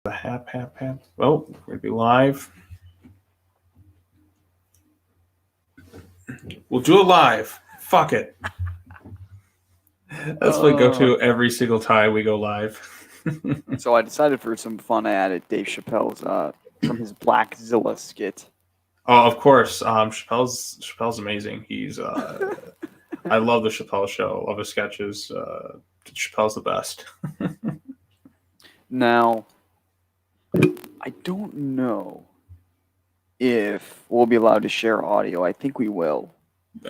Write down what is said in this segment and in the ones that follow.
The hap. Oh, we're gonna be live. We'll do it live. Fuck it. That's what we go to every single time we go live. So I decided for some fun, I added Dave Chappelle's from his Blackzilla skit. Oh, of course. Chappelle's amazing. He's I love the Chappelle show. Love his sketches. Chappelle's the best. Now, I don't know if we'll be allowed to share audio. I think we will.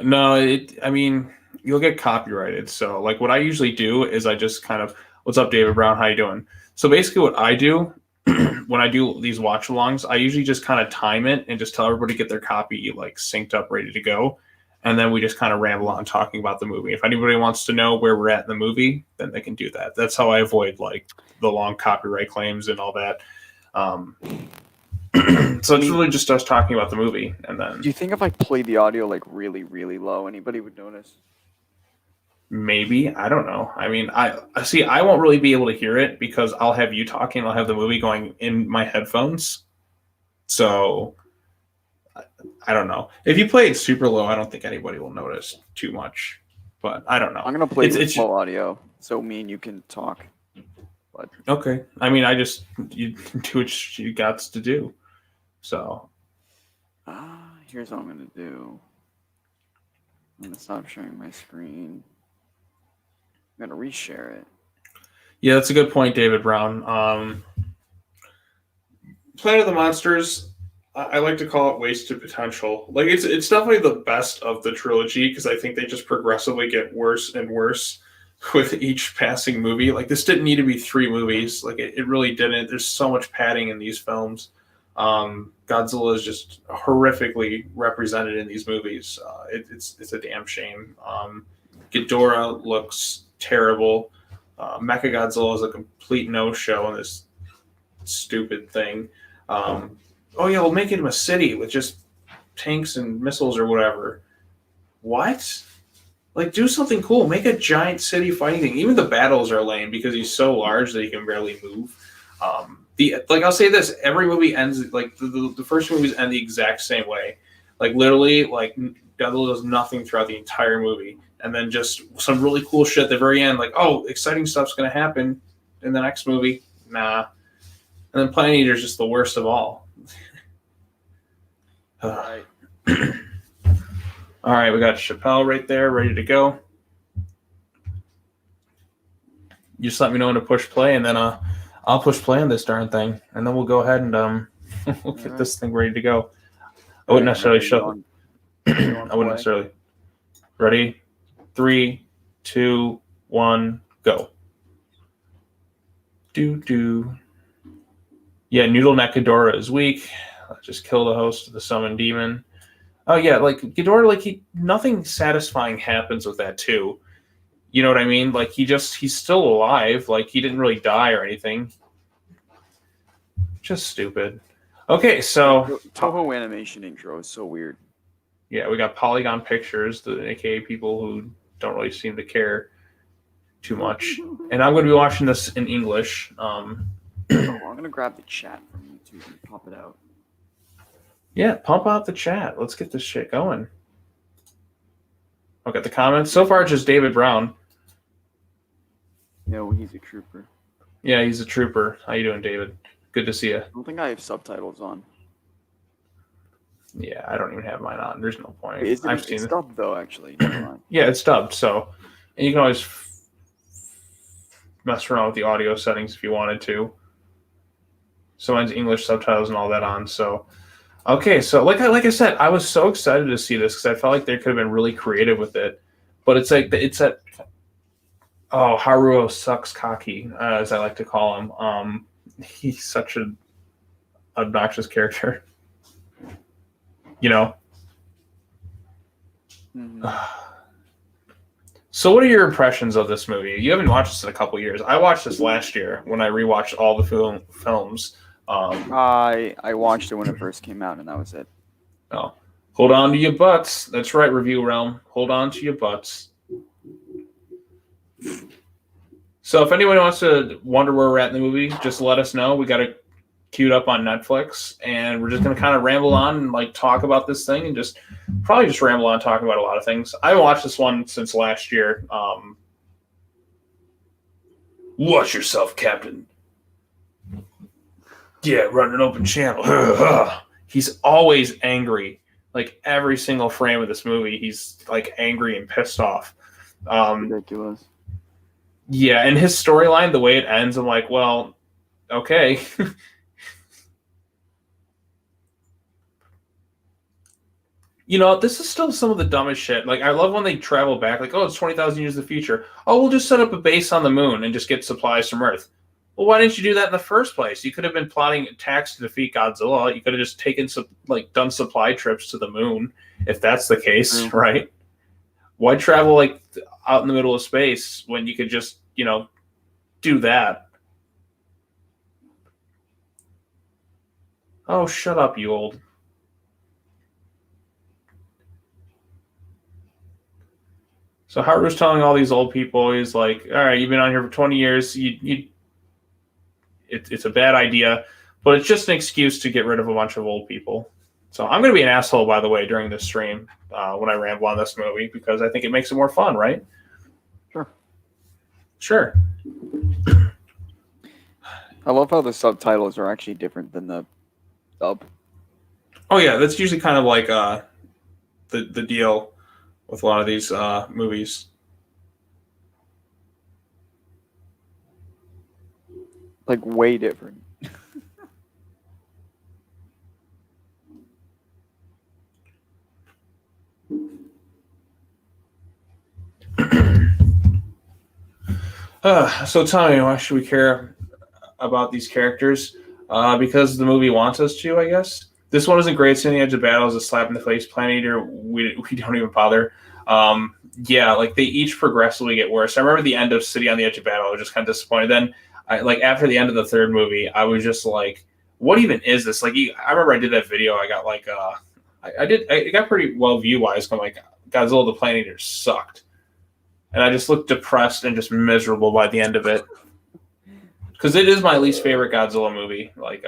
No, I mean, you'll get copyrighted. So, like, what I usually do is I just kind of, what's up, David Brown? How you doing? So basically, what I do when I do these watch-alongs, I usually just kind of time it and just tell everybody to get their copy like synced up, ready to go, and then we just kind of ramble on talking about the movie. If anybody wants to know where we're at in the movie, then they can do that. That's how I avoid like the long copyright claims and all that. So it's really just us talking about the movie, and then Do you think if I played the audio like really, really low, anybody would notice? maybe, I don't know. I mean, I see. I won't really be able to hear it because I'll have you talking. I'll have the movie going in my headphones. So I don't know. If you play it super low, I don't think anybody will notice too much. But I don't know. I'm gonna play with low audio, so me and you can talk. But okay. I mean, you do what you got to do. So here's what I'm gonna do. I'm gonna stop sharing my screen. I'm gonna reshare it. yeah, that's a good point, David Brown. Planet of the Monsters, I like to call it wasted potential. Like it's definitely the best of the trilogy because I think they just progressively get worse and worse with each passing movie. Like this didn't need to be 3 movies. Like it really didn't. There's so much padding in these films. Godzilla is just horrifically represented in these movies. It's a damn shame. Ghidorah looks terrible. Mechagodzilla is a complete no-show in this stupid thing. Oh yeah, we'll make him a city with just tanks and missiles or whatever. What? Like, do something cool. Make a giant city fighting thing. Even the battles are lame because he's so large that he can barely move. I'll say this: every movie ends like the first movies end the exact same way. Like literally, like Godzilla does nothing throughout the entire movie, and then just some really cool shit at the very end. Like, oh, exciting stuff's gonna happen in the next movie. Nah. And then Planet Eater's just the worst of all. All right. All right, we got Chappelle right there, ready to go. You just let me know when to push play, and then I'll push play on this darn thing, and then we'll go ahead and we'll get this thing ready to go. I wouldn't necessarily show. I wouldn't necessarily. Ready? 3, 2, 1, go. Do. Yeah, Noodle Neck Ghidorah is weak. Just kill the host of the summoned demon. Oh yeah, like Ghidorah, like nothing satisfying happens with that too. You know what I mean? Like he's still alive. Like he didn't really die or anything. Just stupid. Okay, so Toho animation intro is so weird. Yeah, we got Polygon Pictures, aka people who don't really seem to care too much. And I'm going to be watching this in English. I'm going to grab the chat from YouTube and pop it out. Yeah, pump out the chat. Let's get this shit going. Okay, the comments. So far, it's just David Brown. Yeah, well, he's a trooper. Yeah, he's a trooper. How you doing, David? Good to see you. I don't think I have subtitles on. Yeah, I don't even have mine on. There's no point. It's dubbed, though, actually. Yeah, it's dubbed. So, and you can always mess around with the audio settings if you wanted to. So mine's English subtitles and all that on. So, okay. So like I said, I was so excited to see this because I felt like they could have been really creative with it. But it's that Haruo sucks cocky, as I like to call him. He's such an obnoxious character. You know. Mm-hmm. So what are your impressions of this movie? You haven't watched this in a couple years. I watched this last year when I rewatched all the films. I watched it when it first came out, and that was it. Oh, hold on to your butts. That's right, Review Realm. Hold on to your butts. So if anyone wants to wonder where we're at in the movie, just let us know. We got a queued up on Netflix, and we're just gonna kind of ramble on and like talk about this thing, and just probably just ramble on talking about a lot of things. I haven't watched this one since last year. Watch yourself, Captain. Yeah, run an open channel. He's always angry. Like every single frame of this movie, he's like angry and pissed off. Ridiculous. Yeah, and his storyline, the way it ends, I'm like, well, okay. You know, this is still some of the dumbest shit. Like, I love when they travel back, like, oh, it's 20,000 years in the future. Oh, we'll just set up a base on the moon and just get supplies from Earth. Well, why didn't you do that in the first place? You could have been plotting attacks to defeat Godzilla. You could have just taken some, like, done supply trips to the moon, if that's the case, right? Why travel, like, out in the middle of space when you could just, you know, do that? Oh, shut up, you old. So Haru's telling all these old people, he's like, all right, you've been on here for 20 years. It's a bad idea, but it's just an excuse to get rid of a bunch of old people. So I'm going to be an asshole, by the way, during this stream when I ramble on this movie, because I think it makes it more fun, right? Sure. I love how the subtitles are actually different than the dub. Oh, yeah, that's usually kind of like the deal with a lot of these movies. Like, way different. So tell me, why should we care about these characters? Because the movie wants us to, I guess. This one isn't great. Seeing the edge of battle is a slap in the face. Planet Eater, we don't even bother. Yeah, like they each progressively get worse. I remember the end of City on the Edge of Battle. I was just kind of disappointed. Then, after the end of the third movie, I was just like, "What even is this?" Like, I remember I did that video. I got like, it got pretty well view wise. I'm like, Godzilla the Planet Eater sucked, and I just looked depressed and just miserable by the end of it. Because it is my least favorite Godzilla movie. Like,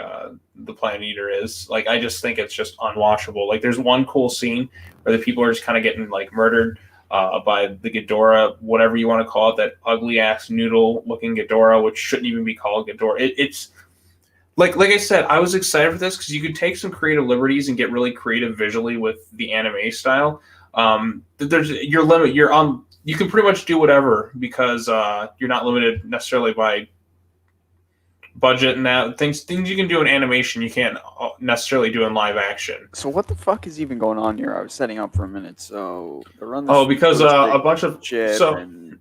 the Planet Eater is. Like, I just think it's just unwatchable. Like, there's one cool scene where the people are just kind of getting like murdered. By the Ghidorah, whatever you want to call it, that ugly ass noodle looking Ghidorah, which shouldn't even be called Ghidorah. It's like I said, I was excited for this because you could take some creative liberties and get really creative visually with the anime style. There's your limit. You can pretty much do whatever because you're not limited necessarily by budget and that things you can do in animation you can't necessarily do in live action. So what the fuck is even going on here? I was setting up for a minute. So because a bunch of and...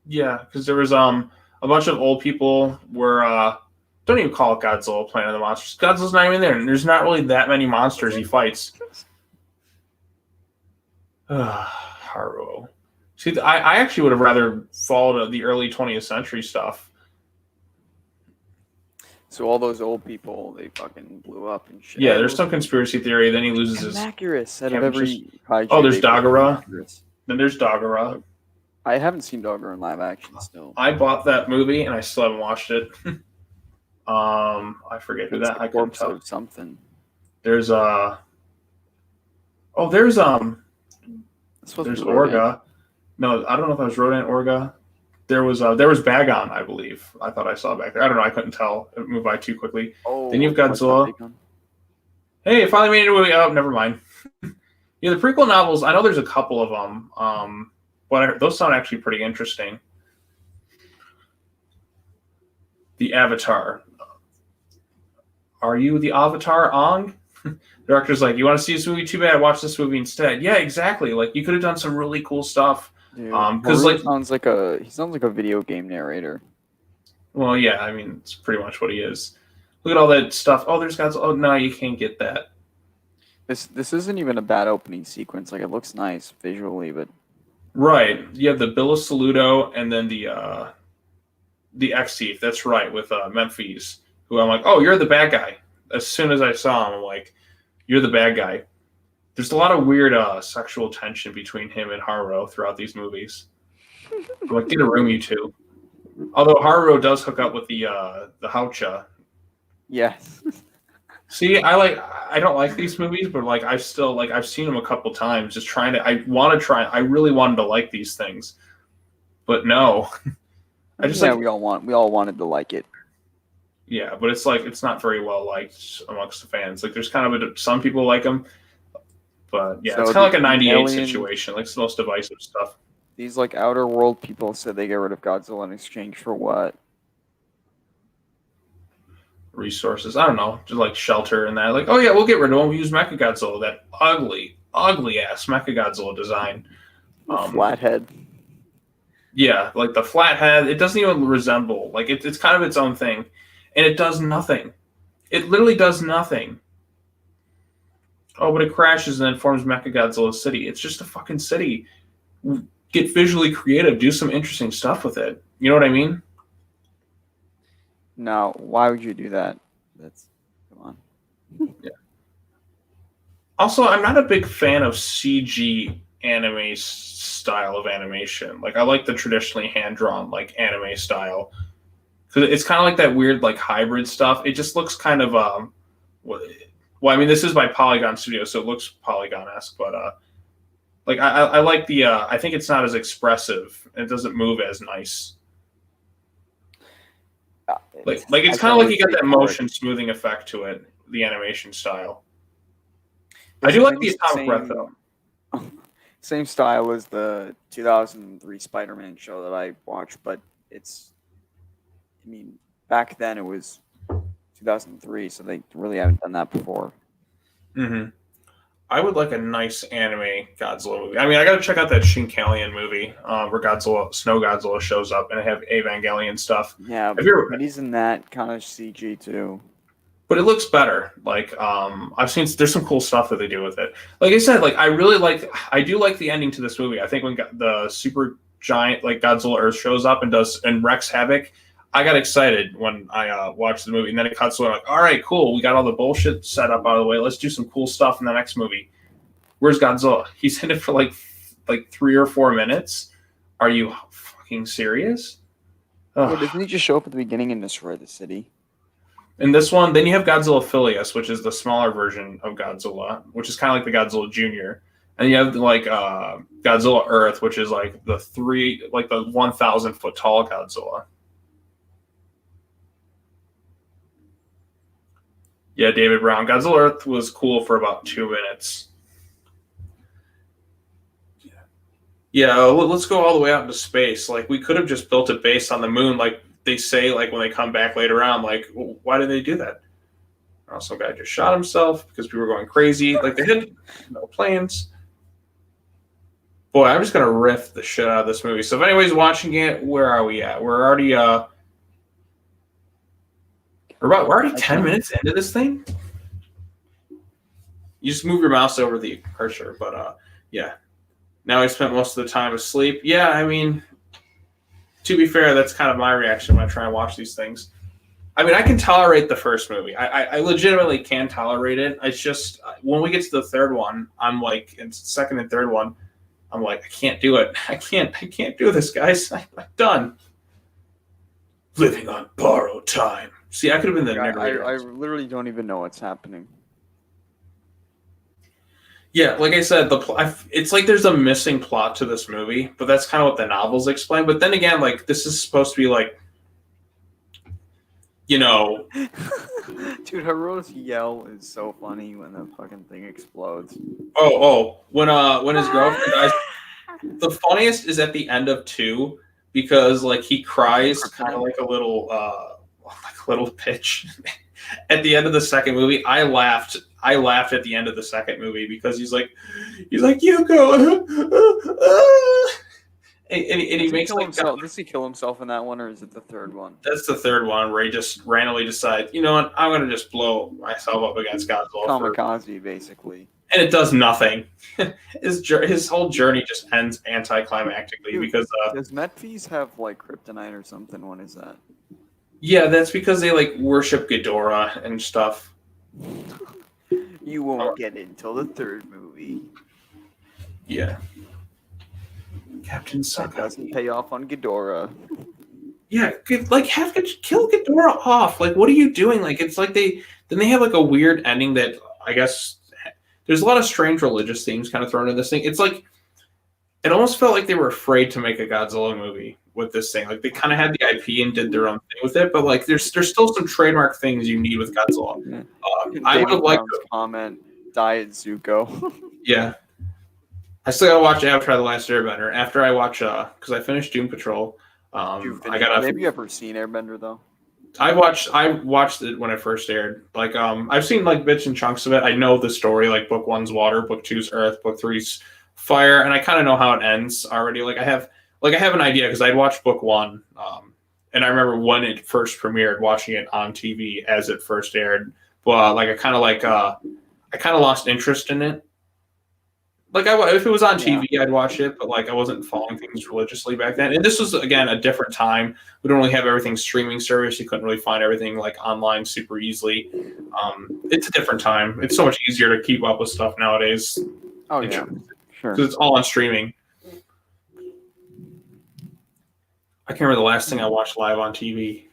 yeah, because there was a bunch of old people were don't even call it Godzilla Planet of the Monsters. Godzilla's not even there, and there's not really that many monsters he fights. Haru. See, I actually would have rather followed the early 20th century stuff. So all those old people, they fucking blew up and shit. Yeah, there's some conspiracy theory. Then he loses his. Accurate out of every. Oh, there's Dagora. Then there's Dagora. I haven't seen Dagora in live action still. I bought that movie and I still haven't watched it. I forget who that. I couldn't tell. Something. There's there's Orga. No, I don't know if that was Rodan Orga. There was Bagon, I believe. I thought I saw back there. I don't know. I couldn't tell. It moved by too quickly. Oh, then you've Godzilla. Hey, it finally made it away. Oh, never mind. Yeah, the prequel novels. I know there's a couple of them. But those sound actually pretty interesting. The Avatar. Are you the Avatar, Ong? The director's like, you want to see this movie? Too bad. Watch this movie instead. Yeah, exactly. Like you could have done some really cool stuff. Because he sounds like a video game narrator. Well, yeah, I mean it's pretty much what he is. Look at all that stuff. Oh, there's Godzilla. Oh no, you can't get that. This isn't even a bad opening sequence. Like it looks nice visually, but right. You have the Bill of Saludo and then the X-Thief. That's right, with Memphis, who I'm like, oh, you're the bad guy. As soon as I saw him, I'm like, you're the bad guy. There's a lot of weird sexual tension between him and Haru throughout these movies. I'm like, get a room, you two. Although Haru does hook up with the Haucha. Yes. See, I don't like these movies, but like I've still like I've seen them a couple times, just trying to. I want to try. I really wanted to like these things, but no, I just Yeah, like we all wanted to like it. yeah, but it's like it's not very well liked amongst the fans. Like there's kind of some people like them, but yeah, it's So kind of the, like a the '98 alien, situation. Like it's the most divisive stuff. these like outer world people said they get rid of Godzilla in exchange for what? Resources. I don't know, just like shelter and that. Like, oh yeah, we'll get rid of him. We use Mechagodzilla, that ugly ass Mechagodzilla design. A flathead. Yeah, like the flathead. It doesn't even resemble. Like it's kind of its own thing, and it does nothing. It literally does nothing. Oh, but it crashes and then forms Mechagodzilla City. It's just a fucking city. Get visually creative. Do some interesting stuff with it. You know what I mean? No, why would you do that? That's come on. Yeah. Also, I'm not a big fan of CG anime style of animation. Like I like the traditionally hand drawn like anime style because it's kind of like that weird like hybrid stuff. It just looks kind of well, I mean this is by Polygon Studio, so it looks Polygon esque, but like I like the I think it's not as expressive and it doesn't move as nice. Like I it's kind can't of like wait you to got wait that for it. motion smoothing effect to it, the animation style. I It's do pretty like the much the atomic breath though. same style as the 2003 Spider-Man show that I watched, but it's. I mean, back then it was 2003, so they really haven't done that before. Mm-hmm. I would like a nice anime Godzilla movie. I mean, I got to check out that Shinkalian movie where Godzilla, Snow Godzilla shows up and they have Evangelion stuff. Yeah, Have you ever? but isn't that kind of CG too? But it looks better. Like I've seen, there's some cool stuff that they do with it. Like I said, like I really like, I do like the ending to this movie. I think when the super giant like Godzilla Earth shows up and wrecks havoc, I got excited when I watched the movie, and then it cuts away. Like, all right, cool, we got all the bullshit set up out of the way. Let's do some cool stuff in the next movie. Where's Godzilla? He's in it for like 3 or 4 minutes. Are you fucking serious? Yeah, Ugh. doesn't he just show up at the beginning and destroy the city? In this one, then you have Godzilla Filius, which is the smaller version of Godzilla, which is kind of like the Godzilla Junior. And you have like Godzilla Earth, which is like the 1,000 foot tall Godzilla. Yeah, David Brown. Godzilla Earth was cool for about 2 minutes. Yeah, let's go all the way out into space. Like we could have just built a base on the moon, like they say, like when they come back later on. Like, why did they do that? Oh, some guy just shot himself because people were going crazy. Like they had no plans. Boy, I'm just gonna riff the shit out of this movie. So if anybody's watching it, where are we at? We're already we're already 10 minutes into this thing. You just move your mouse over the cursor, but yeah. Now I spent most of the time asleep. Yeah, I mean, to be fair, that's kind of my reaction when I try and watch these things. I mean, I can tolerate the first movie. I legitimately can tolerate it. It's just when we get to the third one, I'm like, and second and third one, I'm like, I can't do it. I can't do this, guys. I'm done. Living on borrowed time. See, I could have been the narrator. I literally don't even know what's happening. Yeah, like I said, it's like there's a missing plot to this movie, but that's kind of what the novels explain. But then again, like this is supposed to be like, you know, Dude, Haruo's yell is so funny when the fucking thing explodes. when his girlfriend dies. The funniest is at the end of 2 because like he cries kind of like a little pitch. At the end of the second movie, I laughed at the end of the second movie because he's like Yuko, and he makes like himself. Does he kill himself in that one, or is it the third one? That's the third one where he just randomly decides, you know what, I'm gonna just blow myself up against Godzilla. Kamikaze, basically. And it does nothing. His whole journey just ends anticlimactically because does Metphys have like kryptonite or something? What is that? Yeah, that's because they like worship Ghidorah and stuff. You won't get it until the third movie. Yeah. Captain That doesn't Sakaki. pay off on Ghidorah. Yeah, like kill Ghidorah off. Like, what are you doing? Like, it's like they have like a weird ending that I guess there's a lot of strange religious themes kind of thrown in this thing. It's like it almost felt like they were afraid to make a Godzilla movie with this thing. Like they kind of had the IP and did their own thing with it, but like there's still some trademark things you need with Godzilla. Yeah. I would David have liked Brown's comment, Diet Zuko. yeah. I still gotta watch Avatar: The Last Airbender after I watch because I finished Doom Patrol. I gotta. Have you ever seen Airbender though? I watched it when it first aired. Like I've seen like bits and chunks of it. I know the story. Like book one's water, book two's earth, book three's fire, and I kind of know how it ends already. Like I have an idea because I'd watched book one, and I remember when it first premiered, watching it on TV as it first aired. But like I kind of lost interest in it. Like if it was on TV, I'd watch it, but like I wasn't following things religiously back then. And this was again a different time. We don't really have everything streaming service. You couldn't really find everything like online super easily. It's a different time. It's so much easier to keep up with stuff nowadays. Oh yeah, sure. Because it's all on streaming. I can't remember the last thing I watched live on TV.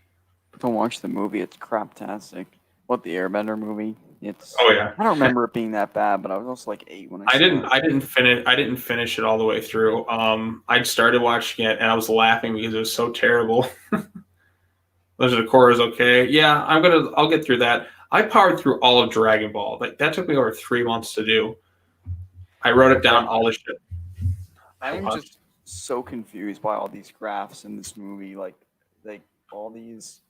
Don't watch the movie. It's craptastic. What, the Airbender movie? It's. Oh yeah. I don't remember it being that bad, but I was also like 8 when I didn't finish it all the way through. I'd started watching it and I was laughing because it was so terrible. Legend of Korra is okay. Yeah, I'll get through that. I powered through all of Dragon Ball. Like that took me over 3 months to do. I wrote it down all the shit. I'm just so confused by all these graphs in this movie. Like all these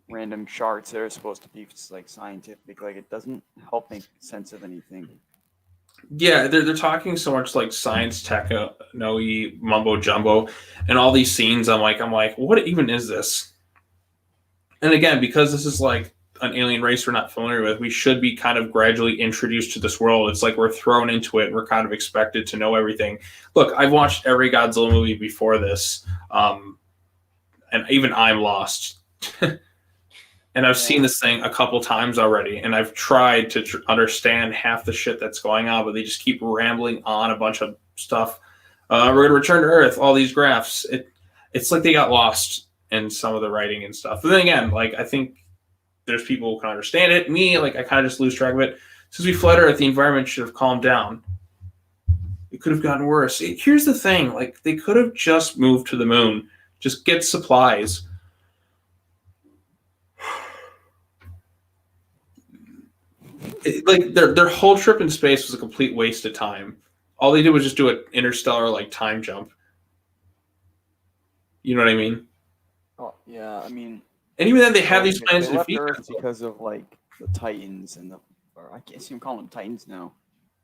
random charts that are supposed to be like scientific. Like it doesn't help make sense of anything. Yeah, they're talking so much like science tech, mumbo jumbo, and all these scenes. I'm like, what even is this? And again, because this is like an alien race we're not familiar with, we should be kind of gradually introduced to this world. It's like we're thrown into it. And we're kind of expected to know everything. Look, I've watched every Godzilla movie before this, and even I'm lost. And I've seen this thing a couple times already, and I've tried to understand half the shit that's going on, but they just keep rambling on a bunch of stuff. We're going to return to Earth, all these graphs. It's like they got lost in some of the writing and stuff. But then again, like I think there's people who can understand it. Me, like I kind of just lose track of it. Since we fled Earth, the environment should have calmed down. It could have gotten worse. Here's the thing: like they could have just moved to the moon, just get supplies. Like their whole trip in space was a complete waste of time. All they did was just do an interstellar like time jump. You know what I mean? Oh yeah, I mean. And even then, they have these plans to to defeat defeat Earth because of like the Titans and or I guess you can call them Titans now,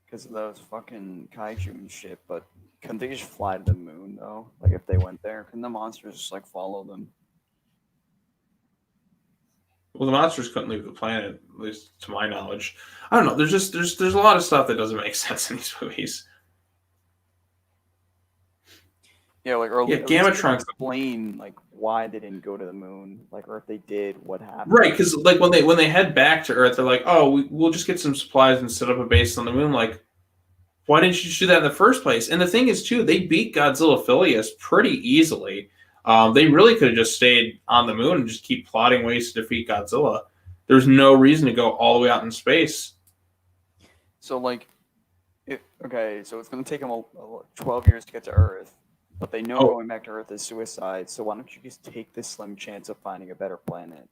because of those fucking kaiju and shit. But couldn't they just fly to the moon though? Like if they went there, couldn't the monsters just like follow them? Well, the monsters couldn't leave the planet, at least to my knowledge. I don't know. There's a lot of stuff that doesn't make sense in these movies. Yeah, like or yeah, Gamatron explain like why they didn't go to the moon, like or if they did, what happened. Right, because like when they head back to Earth, they're like, oh, we'll just get some supplies and set up a base on the moon. Like, why didn't you do that in the first place? And the thing is, too, they beat Godzilla Phileas pretty easily. They really could have just stayed on the moon and just keep plotting ways to defeat Godzilla. There's no reason to go all the way out in space. So, like, okay, so it's going to take them 12 years to get to Earth, but they know going back to Earth is suicide. So why don't you just take this slim chance of finding a better planet?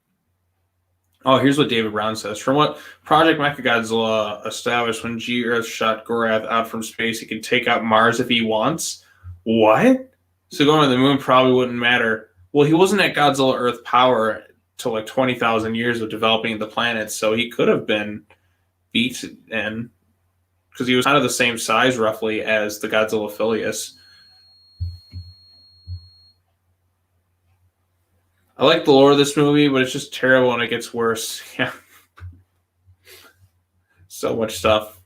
Oh, here's what David Brown says. From what Project Mechagodzilla established, when G-Earth shot Gorath out from space, he can take out Mars if he wants. What? So going to the moon probably wouldn't matter. Well, he wasn't at Godzilla Earth power till like 20,000 years of developing the planet, so he could have been beaten because he was kind of the same size roughly as the Godzilla Phileas. I like the lore of this movie, but it's just terrible and it gets worse. Yeah. So much stuff.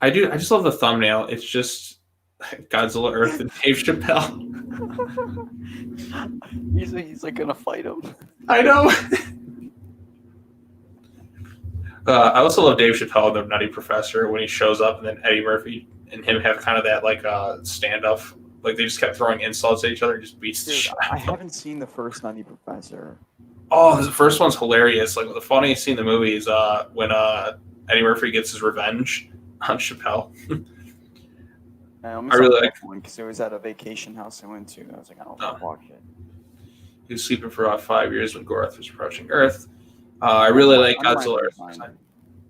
I just love the thumbnail. It's just Godzilla Earth and Dave Chappelle. he's like gonna fight him. I know. I also love Dave Chappelle, the Nutty Professor, when he shows up, and then Eddie Murphy and him have kind of that like standoff Like they just kept throwing insults at each other and just beats the Dude, shit I out of them. haven't seen the first Nutty Professor. Oh, the first one's hilarious. Like the funniest scene in the movie is when Eddie Murphy gets his revenge on Chappelle. I I almost really saw like. that one because it was at a vacation house I went to. I was like, I don't want to watch it. He was sleeping for about 5 years when Gorath was approaching Earth. I really like Godzilla.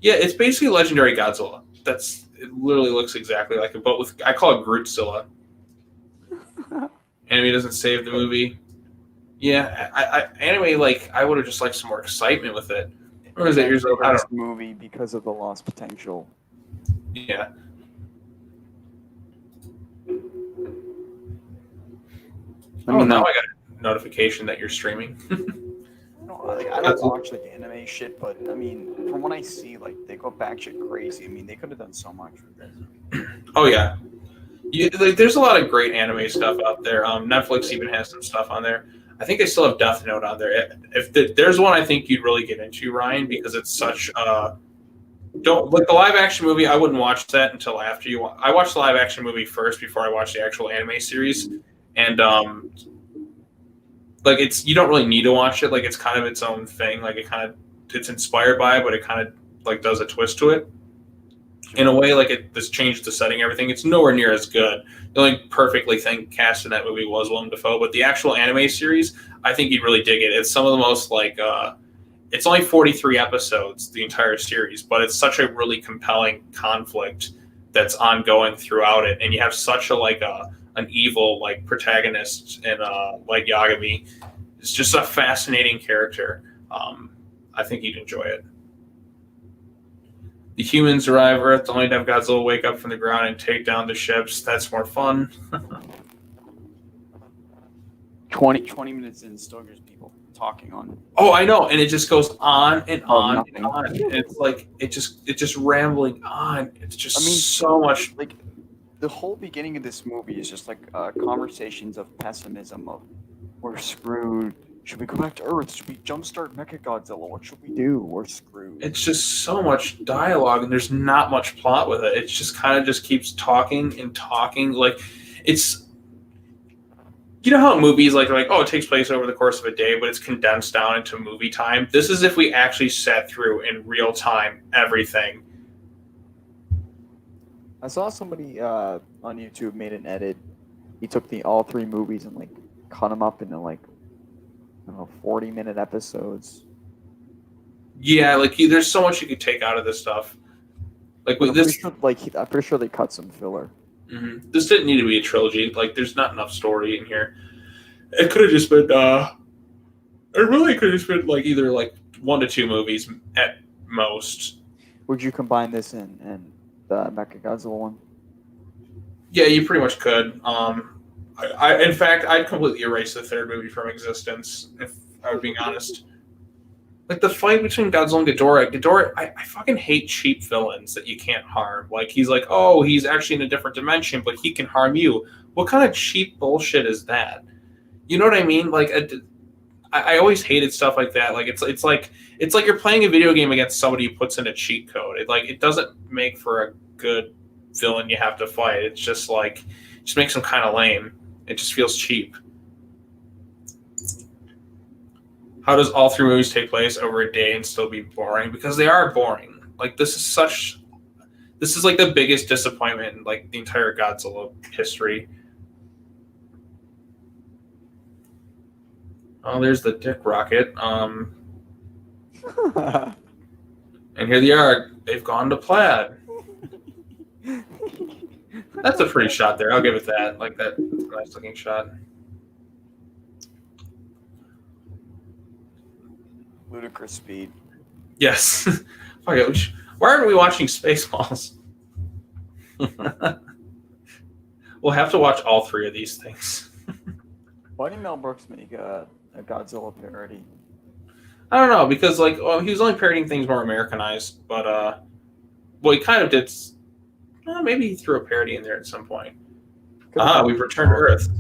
Yeah, it's basically legendary Godzilla. It literally looks exactly like it, but with I call it Grootzilla. Anime doesn't save the movie. Yeah, anime like I would have just liked some more excitement with it. Or was it years old? I don't This movie because of the lost potential. know. Yeah. Now I got a notification that you're streaming. I don't watch like anime shit, but I mean, from what I see, like they go back shit crazy. I mean, they could have done so much with this. Oh yeah, there's a lot of great anime stuff out there. Netflix even has some stuff on there. I think they still have Death Note on there. There's one I think you'd really get into, Ryan, because it's such don't like the live action movie. I wouldn't watch that until after you. I watched the live action movie first before I watched the actual anime series, and like you don't really need to watch it. Like it's kind of its own thing. Like it's inspired by it, but it kind of like does a twist to it. In a way, like this changed the setting, everything. It's nowhere near as good. The only perfectly cast in that movie was Willem Dafoe, but the actual anime series, I think you'd really dig it. It's some of the most like, it's only 43 episodes, the entire series, but it's such a really compelling conflict that's ongoing throughout it, and you have such an evil like protagonist in like Yagami. It's just a fascinating character. I think you'd enjoy it. The humans arrive Earth only to have Godzilla wake up from the ground and take down the ships. That's more fun. 20 minutes in, still there's people talking on. Oh, I know, and it just goes on and on and on. And it's like it just rambling on. It's just so much. Like the whole beginning of this movie is just like conversations of pessimism of we're screwed. Should we go back to Earth? Should we jumpstart Mechagodzilla? What should we do? We're screwed. It's just so much dialogue, and there's not much plot with it. It just kind of just keeps talking and talking. Like, it's... You know how in movies, like, it takes place over the course of a day, but it's condensed down into movie time? This is if we actually sat through in real time everything. I saw somebody on YouTube made an edit. He took all three movies and, like, cut them up into, like, 40-minute episodes. Yeah, like there's so much you could take out of this stuff. Like with this, I'm pretty sure they cut some filler. Mm-hmm. This didn't need to be a trilogy. Like, there's not enough story in here. It could have just been. It really could have just been like either like 1 to 2 movies at most. Would you combine this and the Mechagodzilla one? Yeah, you pretty much could. In fact, I'd completely erase the third movie from existence, if I was being honest. Like, the fight between Godzilla and Ghidorah, I fucking hate cheap villains that you can't harm. Like, he's like, oh, he's actually in a different dimension, but he can harm you. What kind of cheap bullshit is that? You know what I mean? Like, I always hated stuff like that. Like, it's like you're playing a video game against somebody who puts in a cheat code. It doesn't make for a good villain you have to fight. It's just like, just makes them kind of lame. It just feels cheap. How does all 3 movies take place over a day and still be boring? Because they are boring. Like, this is like the biggest disappointment in like the entire Godzilla history. Oh, there's the dick rocket. And here they are. They've gone to plaid. That's a pretty shot there. I'll give it that. Like, that's a nice looking shot. Ludicrous speed. Yes. Okay, why aren't we watching Spaceballs? We'll have to watch all 3 of these things. Why did Mel Brooks make a Godzilla parody? I don't know, because he was only parodying things more Americanized, but he kind of did. Maybe he threw a parody in there at some point. We've returned to Earth.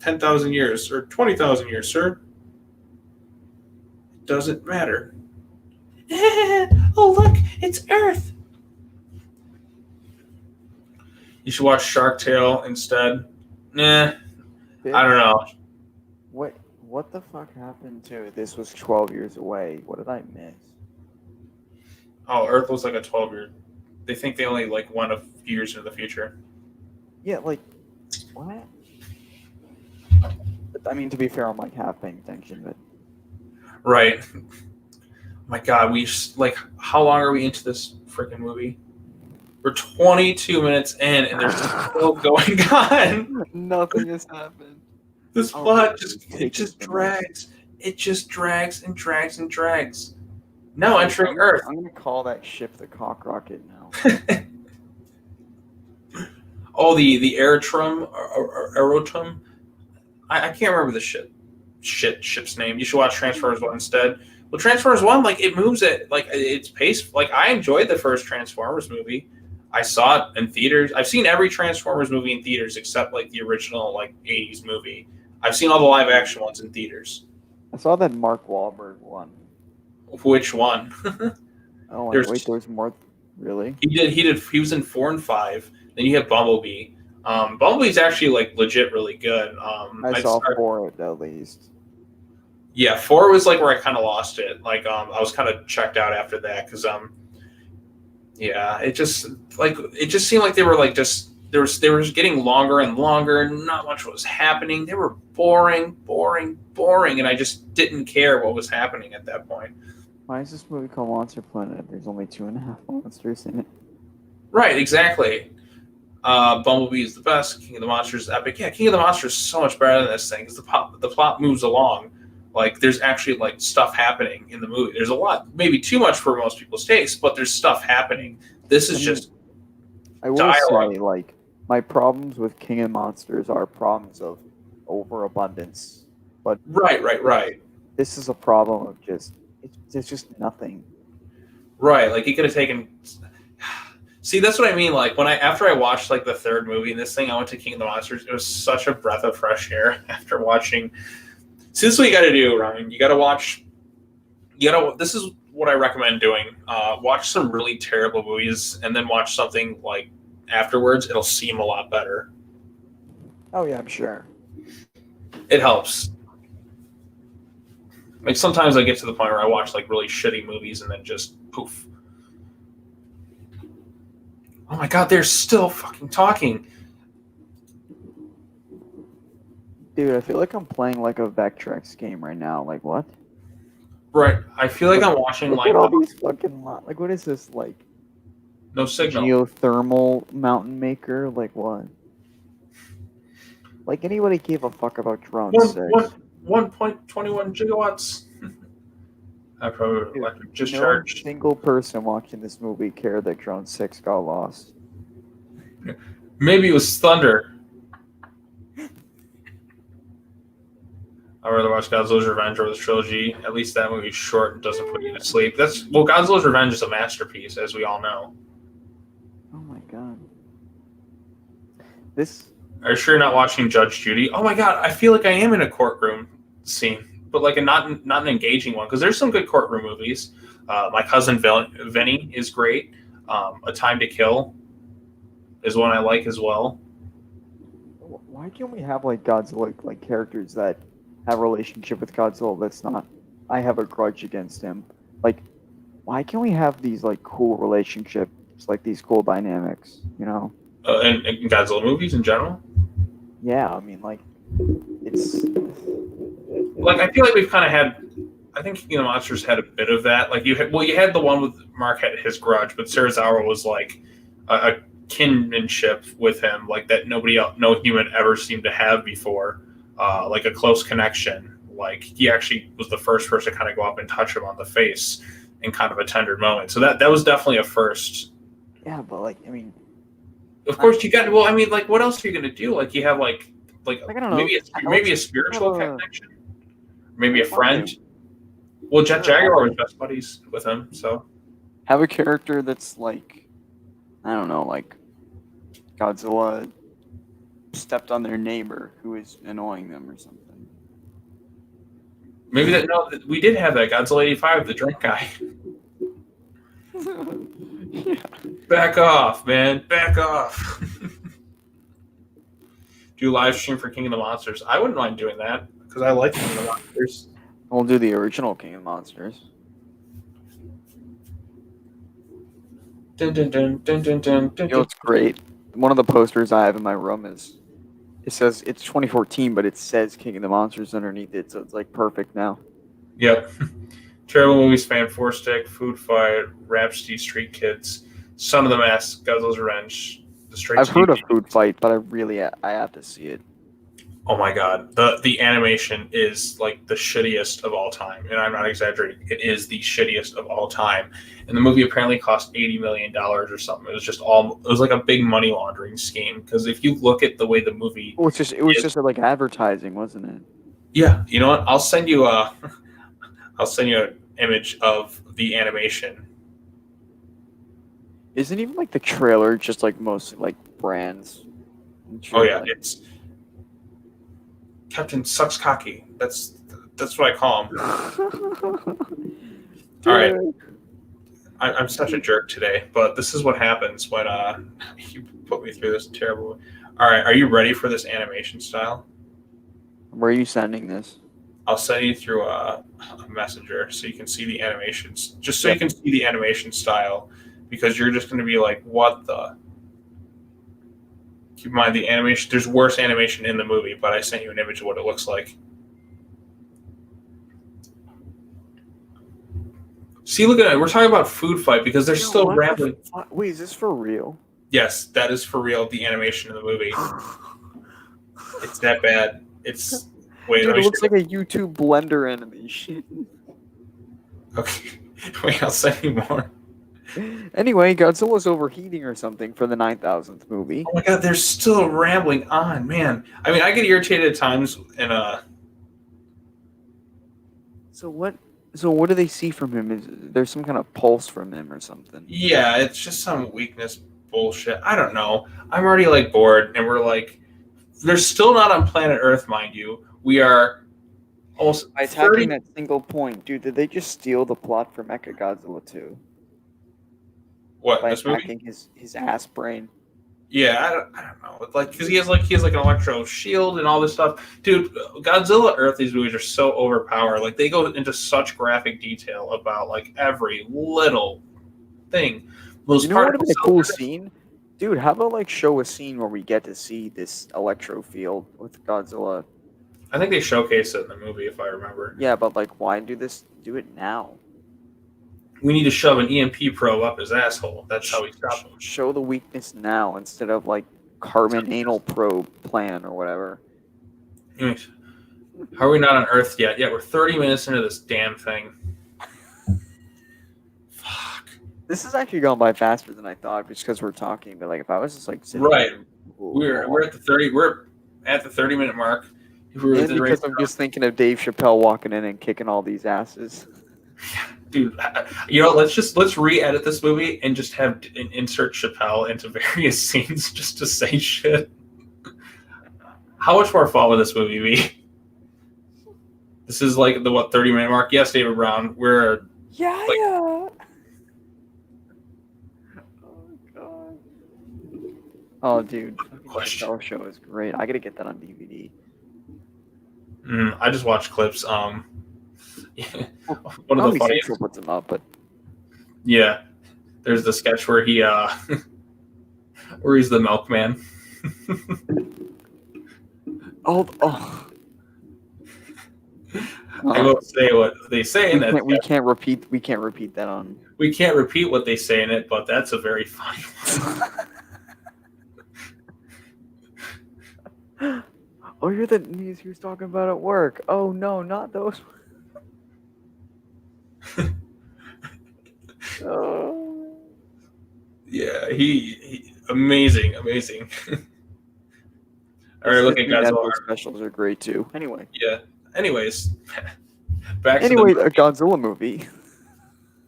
10,000 years, or 20,000 years, sir. It doesn't matter. Oh, look, it's Earth. You should watch Shark Tale instead. Nah, I don't Bitch. know. What the fuck happened to this was 12 years away? What did I miss? Oh, Earth was like a 12-year. They think they only like went a few years into the future. Yeah, like what? I mean, to be fair, I'm like half paying attention, but Right. My God, like how long are we into this freaking movie? We're 22 minutes in, and there's still going on. nothing has happened. This Oh my plot God, just it's it taking just so much. drags. It just drags and drags and drags. Now Dude, entering Earth. I'm gonna call that ship the cock rocket now. Oh, the Aerotrum. I can't remember the ship's name. You should watch Transformers One instead. Well, Transformers One, like it moves at like its pace. Like I enjoyed the first Transformers movie. I saw it in theaters. I've seen every Transformers movie in theaters except like the original like '80s movie. I've seen all the live action ones in theaters. I saw that Mark Wahlberg one. Which one? Oh wait, There's there was more. Really? he was in 4 and 5. Then you have Bumblebee. Bumblebee's actually like legit really good. I saw 4 at least. Yeah, 4 was like where I kind of lost it. Like I was kind of checked out after that because yeah, it just seemed like they were like just they were getting longer and longer and not much was happening. They were boring, and I just didn't care what was happening at that point. Why is this movie called Monster Planet? There's only 2.5 monsters in it. Right, exactly. Bumblebee is the best. King of the Monsters is epic. Yeah, King of the Monsters is so much better than this thing because the plot moves along. Like there's actually like stuff happening in the movie. There's a lot, maybe too much for most people's taste, but there's stuff happening. This is just I will dialogue. say, like, my problems with King of Monsters are problems of overabundance, but Right. this is a problem of it's just nothing. Right, like he could have taken. See, that's what I mean. Like after I watched like the third movie in this thing, I went to King of the Monsters. It was such a breath of fresh air after watching. See, this is what you got to do, Ryan. You got to watch. This is what I recommend doing. Watch some really terrible movies, and then watch something like afterwards. It'll seem a lot better. Oh yeah, I'm sure. It helps. Like sometimes I get to the point where I watch like really shitty movies and then just poof. Oh my God, they're still fucking talking. Dude, I feel like I'm playing like a Vectrex game right now. Like what? Right. I feel like I'm watching Look like at all these fucking like what is this like? no signal. Geothermal mountain maker? Like what? Like anybody gave a fuck about drone 1.21 gigawatts. I probably electric discharge. No single person watching this movie cared that Drone 6 got lost. Maybe it was thunder. I'd rather watch Godzilla's Revenge over the trilogy. At least that movie's short and doesn't put you to sleep. Godzilla's Revenge is a masterpiece, as we all know. Oh my god. Are you sure you're not watching Judge Judy? Oh my God, I feel like I am in a courtroom scene, but like not an engaging one because there's some good courtroom movies. My Cousin Vinny is great. A Time to Kill is one I like as well. Why can't we have like Godzilla like characters that have a relationship with Godzilla that's not I have a grudge against him? Like why can't we have these like cool relationships, like these cool dynamics, you know? And Godzilla movies in general. Yeah, I mean like it's like I feel like we've kind of had. I think King of the Monsters had a bit of that. Like you had the one with Mark had his grudge, but Serizawa was like a kinship with him, like that no human ever seemed to have before. Like a close connection. Like he actually was the first person to kind of go up and touch him on the face in kind of a tender moment. So that was definitely a first. Yeah, but like I mean, of course you got. Well, I mean, like what else are you gonna do? Like you have like I don't know. maybe a spiritual connection, maybe a friend. Well, Jet Jaguar was best buddies with him, so have a character that's like, I don't know, like Godzilla stepped on their neighbor who is annoying them or something. Maybe we did have that Godzilla 85, the drunk guy. Yeah. Back off, man. Back off. do live stream for King of the Monsters. I wouldn't mind doing that because I like King of the Monsters. We'll do the original King of Monsters. Dun, dun, dun, dun, dun, dun, dun, You know, it's great. One of the posters I have in my room it says it's 2014, but it says King of the Monsters underneath it, so it's like perfect now. Yep. Terrible Movies, Fan Four Stick, Food Fight, Rhapsody, Street Kids, Son of the Mask, Godzilla's Revenge, The Straight. I've heard of Food Fight, but I have to see it. Oh my god, the animation is like the shittiest of all time, and I'm not exaggerating. It is the shittiest of all time, and the movie apparently cost $80 million or something. It was like a big money laundering scheme because if you look at the way the movie, Well, it was just like advertising, wasn't it? yeah, you know what? I'll send you an image of the animation. Isn't even like the trailer just like mostly like brands? Oh yeah, it's Captain Sucks Cocky. That's what I call him. All right. I'm such a jerk today, but this is what happens when you put me through this terrible. All right, are you ready for this animation style? Where are you sending this? I'll send you through a messenger so you can see the animations, just so you can see the animation style, because you're just going to be like, what the? Keep in mind the animation. There's worse animation in the movie, but I sent you an image of what it looks like. See, look at it. We're talking about Food Fight because they're still rambling. Wait, is this for real? Yes, that is for real. The animation in the movie. It's that bad. It's wait. Dude, it looks like a YouTube Blender animation. Okay, wait. I'll send you more. Anyway, Godzilla's overheating or something for the 9,000th movie. Oh my god, they're still rambling on, man. I mean, I get irritated at times, and So what do they see from him? Is there's some kind of pulse from him or something? yeah, it's just some weakness bullshit. I don't know. I'm already like bored, and we're like, they're still not on planet Earth, mind you. We are almost by attacking that single point, dude. Did they just steal the plot from Mechagodzilla 2? What, by this movie? attacking his ass brain? Yeah, I don't know. It's like because he has like an electro shield and all this stuff, dude. Godzilla Earth, these movies are so overpowered. Like they go into such graphic detail about like every little thing. You know what would have been a cool scene, dude? How about like show a scene where we get to see this electro field with Godzilla? I think they showcase it in the movie, if I remember. Yeah, but like, why do this? Do it now. We need to shove an EMP probe up his asshole. That's how we stop him. Show the weakness now instead of like carbon anal probe plan or whatever. Anyways, how are we not on Earth yet? Yeah, we're 30 minutes into this damn thing. Fuck. This has actually gone by faster than I thought, just because we're talking. But like, if I was just like sitting right, there, we're at the 30. We're at the 30-minute mark. If we were because I'm just thinking of Dave Chappelle walking in and kicking all these asses. Dude, you know, let's re-edit this movie and just have insert Chappelle into various scenes just to say shit. How much more fun would this movie be? This is like the 30-minute mark. Yes, David Brown. We're yeah. Oh god. Oh dude, Chappelle show is great. I gotta get that on DVD. I just watched clips. Yeah. One of the funniest puts them up, but yeah, there's the sketch where he where he's the milkman. oh. I won't say what they say in that. We can't repeat that on. We can't repeat what they say in it, but that's a very funny one. Oh, you're the news he was talking about at work. Oh no, not those. Oh. Yeah, he amazing. All right, look at Godzilla. Specials are great too. Anyway. Yeah. Anyways, back to a Godzilla movie.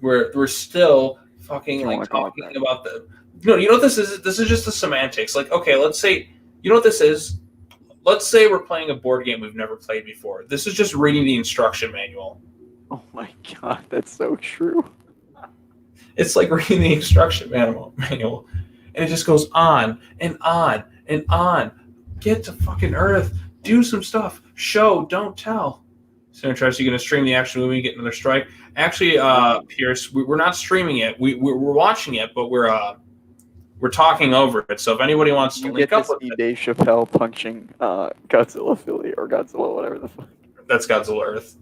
We're still fucking like talking about the. No, you know what this is? This is just the semantics. Like, okay, let's say you know what this is. Let's say we're playing a board game we've never played before. This is just reading the instruction manual. Oh my god, that's so true. It's like reading the instruction manual, and it just goes on and on and on. Get to fucking Earth. Do some stuff. Show, don't tell. So interested. You're going to stream the action movie, get another strike. Actually, Pierce, we're not streaming it. We're watching it, but we're talking over it. So if anybody wants to You link get to up with see it, Dave Chappelle punching Godzilla Philly or Godzilla, whatever the fuck. that's Godzilla Earth.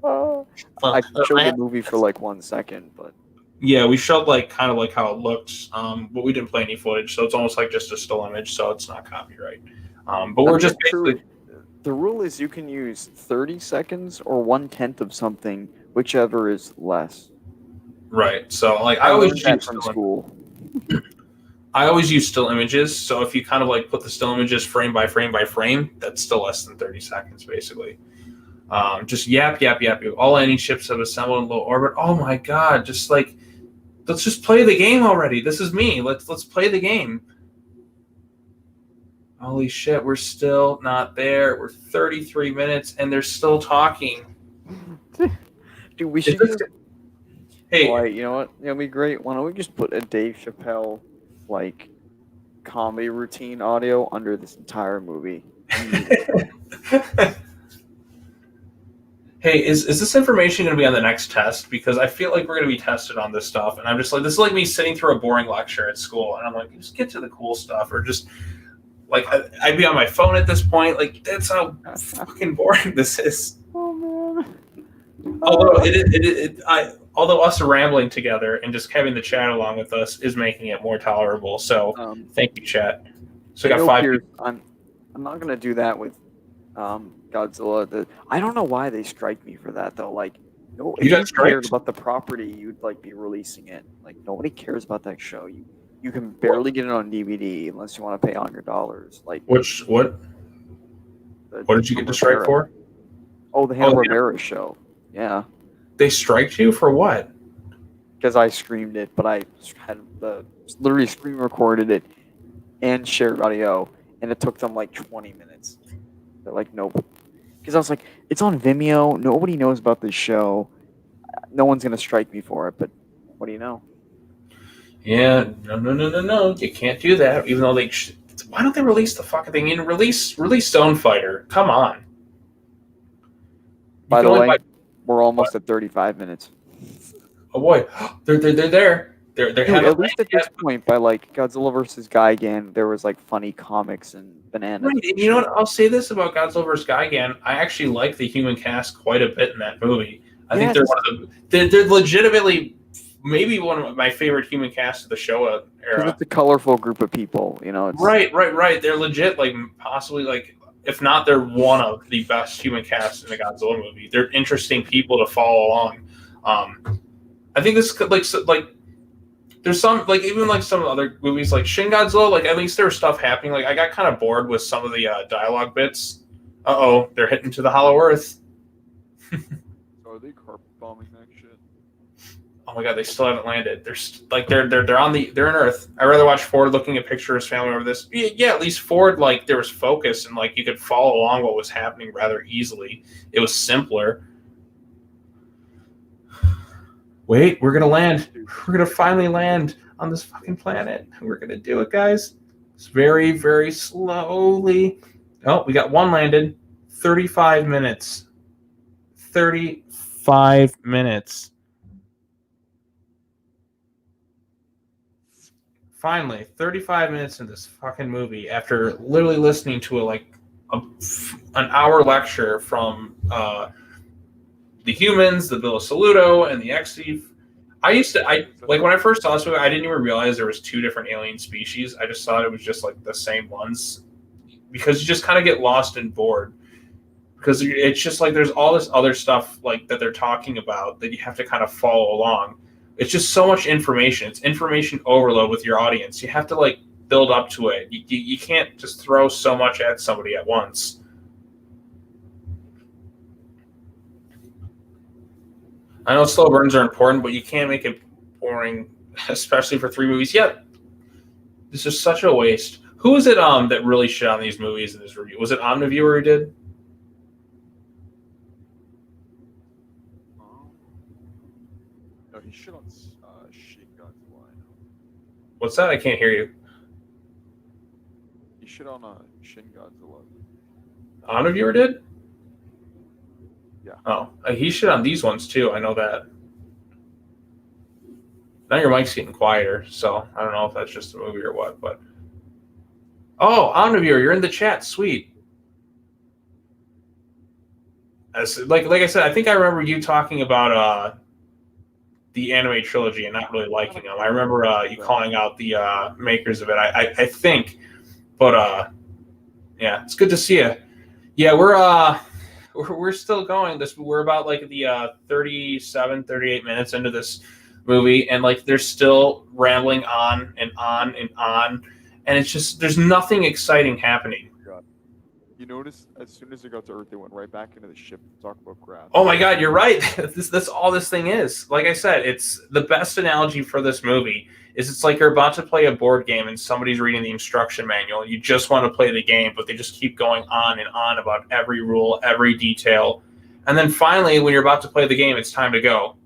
I showed the movie for like 1 second, but Yeah, we showed like kind of like how it looked, but we didn't play any footage, so it's almost like just a still image, so it's not copyright. But we're just basically the rule is you can use 30 seconds or 1/10 of something, whichever is less. right. So like I learned that from school. I always use still images. So if you kind of like put the still images frame by frame by frame, that's still less than 30 seconds, basically. Just yap. All any ships have assembled in low orbit. Oh my god! Just like let's just play the game already. This is me. Let's play the game. Holy shit! We're still not there. We're 33 minutes and they're still talking. Dude, we should just. Hey, you know what? It'll be great. Why don't we just put a Dave Chappelle like comedy routine audio under this entire movie? Hey, is this information going to be on the next test? Because I feel like we're going to be tested on this stuff, and I'm just like, this is like me sitting through a boring lecture at school, and I'm like, just get to the cool stuff, or just like I'd be on my phone at this point. Like that's how fucking boring this is. Oh man. Although us rambling together and just having the chat along with us is making it more tolerable. So thank you, chat. So I got 5. I'm not gonna do that with Godzilla. I don't know why they strike me for that though. Like, no, if you cared about the property, you'd like be releasing it. Like nobody cares about that show. You can barely get it on DVD unless you want to pay $100. Like what did you get the strike for? Oh, the Hanna-Barbera show. Yeah. They striked you for what? Because I streamed it, but I had literally screen recorded it and shared audio, and it took them like 20 minutes. They're like, nope. Because I was like, it's on Vimeo. Nobody knows about this show. No one's gonna strike me for it. But what do you know? Yeah, no. You can't do that. Even though why don't they release the fucking thing? And release Stone Fighter. Come on. By the way, we're almost at 35 minutes. Oh boy, they're there. They're at least at this point, by like Godzilla vs. Gigan, there was like funny comics and bananas. Right, and you know what? I'll say this about Godzilla vs. Gigan: I actually like the human cast quite a bit in that movie. I think they're one of they're legitimately maybe one of my favorite human casts of the Showa era. It's a colorful group of people, you know. Right. They're legit, like possibly like. If not, they're one of the best human casts in a Godzilla movie. They're interesting people to follow along. I think this could like there's some like even like some other movies like Shin Godzilla. Like at least there was stuff happening. Like I got kind of bored with some of the dialogue bits. They're hitting to the Hollow Earth. Are they carpet bombing that shit? Oh my god, they still haven't landed. They're in Earth. I'd rather watch Ford looking at pictures of his family over this. Yeah, at least Ford, like there was focus and like you could follow along what was happening rather easily. It was simpler. Wait, we're gonna land. We're gonna finally land on this fucking planet. We're gonna do it, guys. It's very, very slowly. Oh, we got one landed. 35 minutes. 35 minutes. Finally, 35 minutes in this fucking movie after literally listening to an hour lecture from the humans, the Villa Saludo, and the Exif. When I first saw this movie, I didn't even realize there was 2 different alien species. I just thought it was just like the same ones because you just kind of get lost and bored because it's just like there's all this other stuff like that they're talking about that you have to kind of follow along. It's just so much information. It's information overload with your audience. You have to like build up to it. You can't just throw so much at somebody at once. I know slow burns are important, but you can't make it boring, especially for 3 movies. Yeah, this is such a waste. Who was it that really shit on these movies in this review? Was it Omniviewer who did? No, he shit on Shin Godzilla. What's that? I can't hear you. He shit on Shin Godzilla. Omniviewer did? Yeah. Oh, he shit on these ones too. I know that. Now your mic's getting quieter, so I don't know if that's just a movie or what. But Omniviewer, you're in the chat. Sweet. Like I said, I think I remember you talking about the anime trilogy and not really liking them. I remember you calling out the makers of it. I think, but yeah, it's good to see you. Yeah, we're still going. We're about like the 37, 38 minutes into this movie, and like they're still rambling on and on and on, and it's just there's nothing exciting happening. God. You notice as soon as they got to Earth, they went right back into the ship to talk about grass. Oh my God, you're right. That's all this thing is. Like I said, it's the best analogy for this movie. It's like you're about to play a board game and somebody's reading the instruction manual. You just want to play the game, but they just keep going on and on about every rule, every detail. And then finally, when you're about to play the game, it's time to go.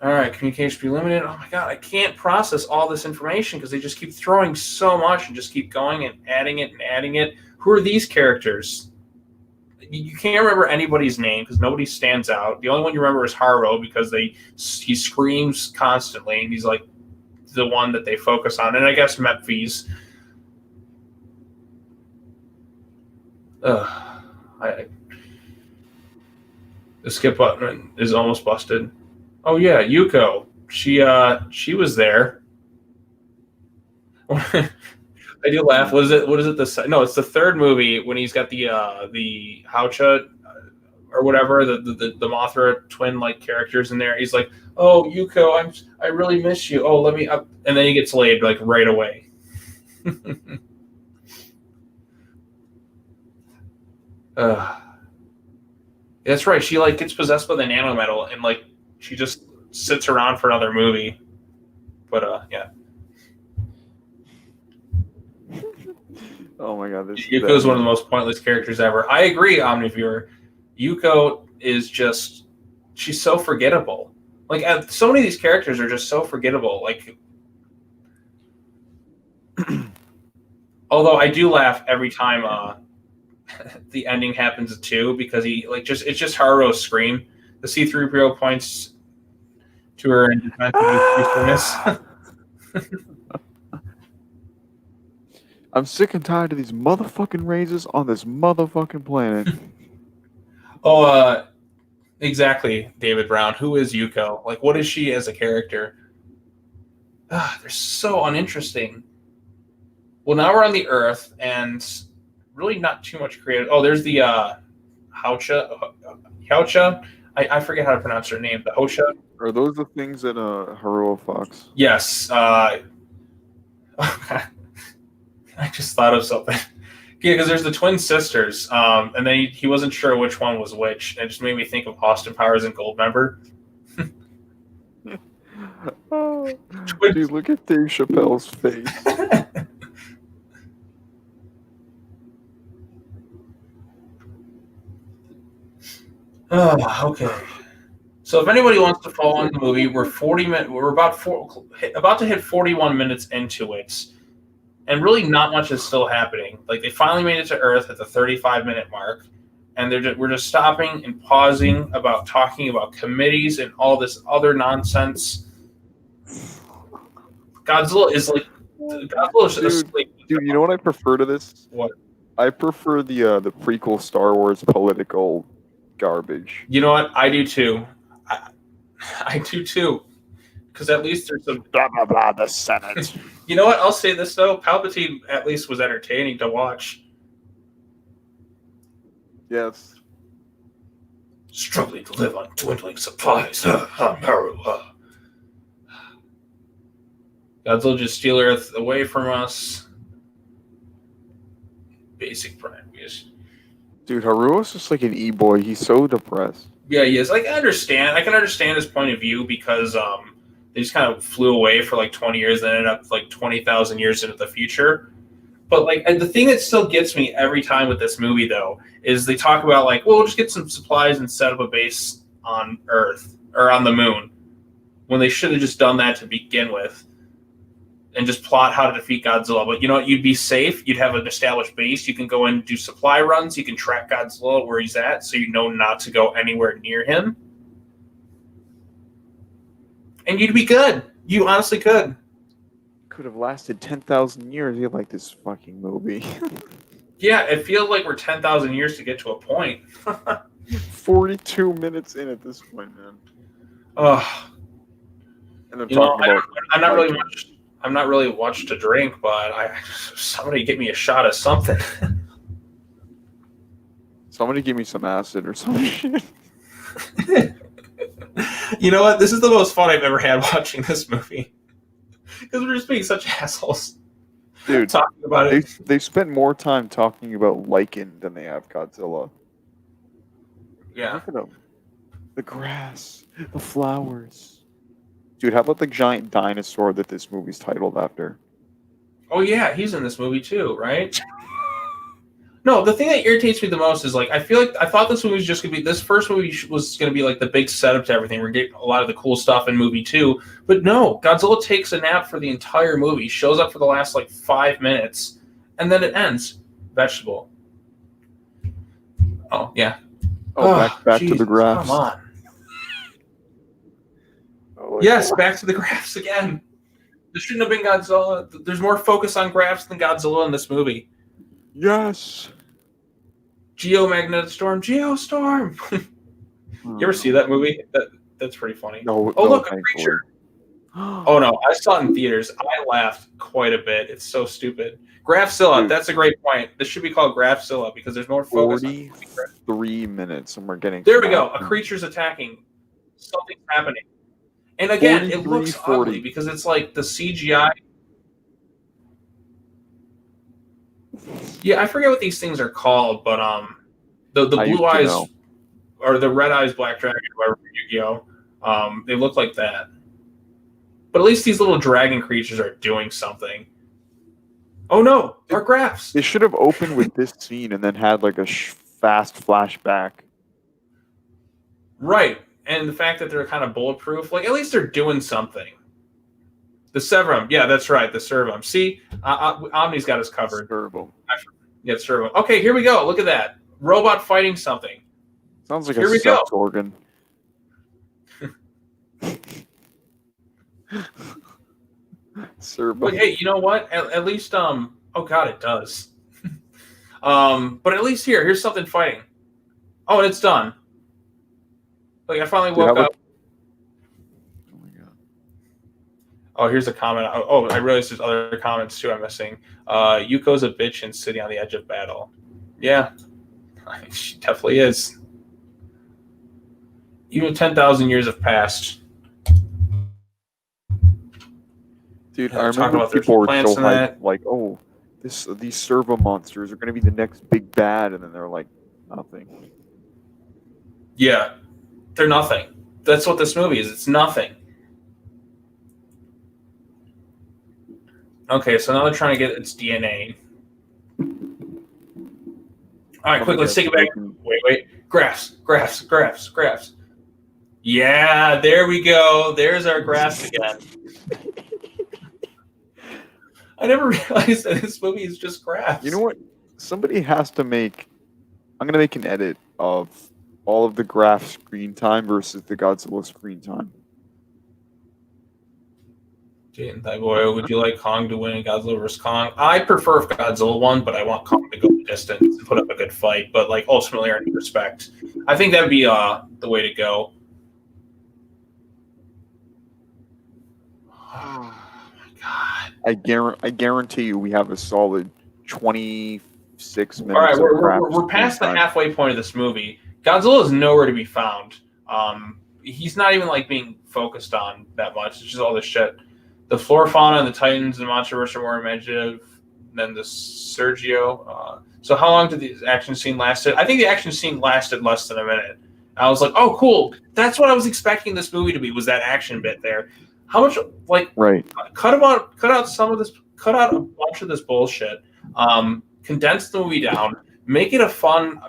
All right, communication be limited. Oh my God, I can't process all this information because they just keep throwing so much and just keep going and adding it and adding it. Who are these characters? You can't remember anybody's name because nobody stands out. The only one you remember is Haro because he screams constantly and he's like the one that they focus on. And I guess Mephies. The skip button is almost busted. Oh yeah, Yuko. She was there. I do laugh. What is it? It's the third movie when he's got the Haucha or whatever, the Mothra twin like characters in there. He's like, "Oh, Yuko, I really miss you. Oh, let me up," and then he gets laid like right away. That's right. She like gets possessed by the nanometal and like she just sits around for another movie. But yeah. Oh my God, Yuko's one of the most pointless characters ever. I agree, Omniviewer. Yuko is just she's so forgettable. Like so many of these characters are just so forgettable. Like although I do laugh every time the ending happens too, because it's just Haruo's scream. The C-3PO points to her in defense of usefulness. I'm sick and tired of these motherfucking razors on this motherfucking planet. Exactly, David Brown. Who is Yuko? Like, what is she as a character? They're so uninteresting. Well, now we're on the Earth, and really not too much creative. Oh, there's the Haucha. I forget how to pronounce her name. The Hosha. Are those the things that Haruo Fox? Yes. I just thought of something. Yeah, because there's the twin sisters, and then he wasn't sure which one was which. It just made me think of Austin Powers and Goldmember. Oh, dude, look at Dave Chappelle's face. Okay. So if anybody wants to follow on the movie, we're 40 minutes. We're about to hit 41 minutes into it, and really not much is still happening. Like they finally made it to Earth at the 35-minute mark, and we're just stopping and pausing about talking about committees and all this other nonsense. Godzilla is asleep. Dude, you know what I prefer to this? What? I prefer the prequel Star Wars political garbage. You know what? I do too. I do too. Because at least there's some blah blah blah. The Senate. You know what? I'll say this though. Palpatine at least was entertaining to watch. Yes. Struggling to live on dwindling supplies. Godzilla just steal Earth away from us. Basic prime, yes. Dude, Haruo's just like an e-boy. He's so depressed. Yeah, he is. Like, I can understand his point of view because they just kind of flew away for like 20 years and ended up like 20,000 years into the future. But like, and the thing that still gets me every time with this movie, though, is they talk about like, well, we'll just get some supplies and set up a base on Earth or on the moon. when they should have just done that to begin with and just plot how to defeat Godzilla. But you know what? You'd be safe. You'd have an established base. You can go in and do supply runs. You can track Godzilla where he's at, so you know not to go anywhere near him. And you'd be good. You honestly could. Could have lasted 10,000 years. You like this fucking movie. Yeah, it feels like we're 10,000 years to get to a point. 42 minutes in at this point, man. Oh, And I'm you know, talking about. I'm not really much. I'm not really much to drink, but somebody get me a shot of something. Somebody give me some acid or some shit. You know what? This is the most fun I've ever had watching this movie because we're just being such assholes, Dude, talking about it. they spent more time talking about lichen than they have Godzilla. Yeah. Look at them. The grass, the flowers. Dude, how about the giant dinosaur that this movie's titled after? Oh yeah, he's in this movie too, right? No, the thing that irritates me the most is like I feel like I thought this movie was just gonna be this first movie was gonna be like the big setup to everything. We're getting a lot of the cool stuff in movie 2, but no, Godzilla takes a nap for the entire movie, shows up for the last like 5 minutes, and then it ends. Vegetable. Oh yeah. Oh, back to the Jesus, graphs. Come on. Oh, Yes, back to the graphs again. There shouldn't have been Godzilla. There's more focus on graphs than Godzilla in this movie. Yes. Geomagnetic storm, Geostorm. You ever see that movie? That's pretty funny. No. Oh, no, look, a thankfully. creature. Oh no, I saw it in theaters. I laughed quite a bit. It's so stupid. Graphzilla, Dude. that's a great point. This should be called Graphzilla because there's more focus on 43 minutes, and we're getting. There we go. A creature's attacking. Something's happening. And again, it looks 40. ugly because it's like the CGI. Yeah, I forget what these things are called, but the blue eyes or the red eyes black dragon, whatever Yu-Gi-Oh. They look like that. But at least these little dragon creatures are doing something. Oh no, our graphs. They should have opened with this scene and then had like a fast flashback. Right. And the fact that they're kind of bulletproof, like at least they're doing something. The Severum, yeah, that's right, the Servum. See, Omni's got us covered. Servum. Yeah, Servum. Okay, here we go. Look at that. Robot fighting something. Sounds like Here a we sex go. organ. Servum. But hey, you know what? At least oh god, it does. But at least here's something fighting. Oh, and it's done. Like I finally woke up. Oh my god. Oh, here's a comment. Oh, I realized there's other comments too I'm missing. Yuko's a bitch and sitting on the edge of battle. Yeah. She definitely is. Even 10,000 years have passed. Dude, Yeah, I talking remember about there's people were plants so in that. hyped, like, oh, these servo monsters are going to be the next big bad, and then they're like, nothing. Yeah. They're nothing. That's what this movie is. It's nothing. Okay, so now they're trying to get its DNA. All right, quick, let's take it back. Wait. Graphs. Yeah, there we go. There's our graphs again. I never realized that this movie is just graphs. You know what? Somebody has to make... I'm going to make an edit of all of the graph screen time versus the Godzilla screen time. Boy, would you like Kong to win in Godzilla vs. Kong? I prefer if Godzilla won, but I want Kong to go the distance and put up a good fight. But like ultimately earn respect. I think that would be the way to go. Oh my god! I guarantee you we have a solid 26 minutes. All right, of we're graph past the screen time. halfway point of this movie. Godzilla is nowhere to be found. He's not even like being focused on that much. It's just all this shit. The flora fauna and the Titans and Monsterverse are more imaginative than the Sergio. So how long did the action scene last? I think the action scene lasted less than a minute. I was like, oh, cool. That's what I was expecting this movie to be, was that action bit there. How much, like, Right. cut out some of this, cut out a bunch of this bullshit. Condense the movie down. Make it a fun,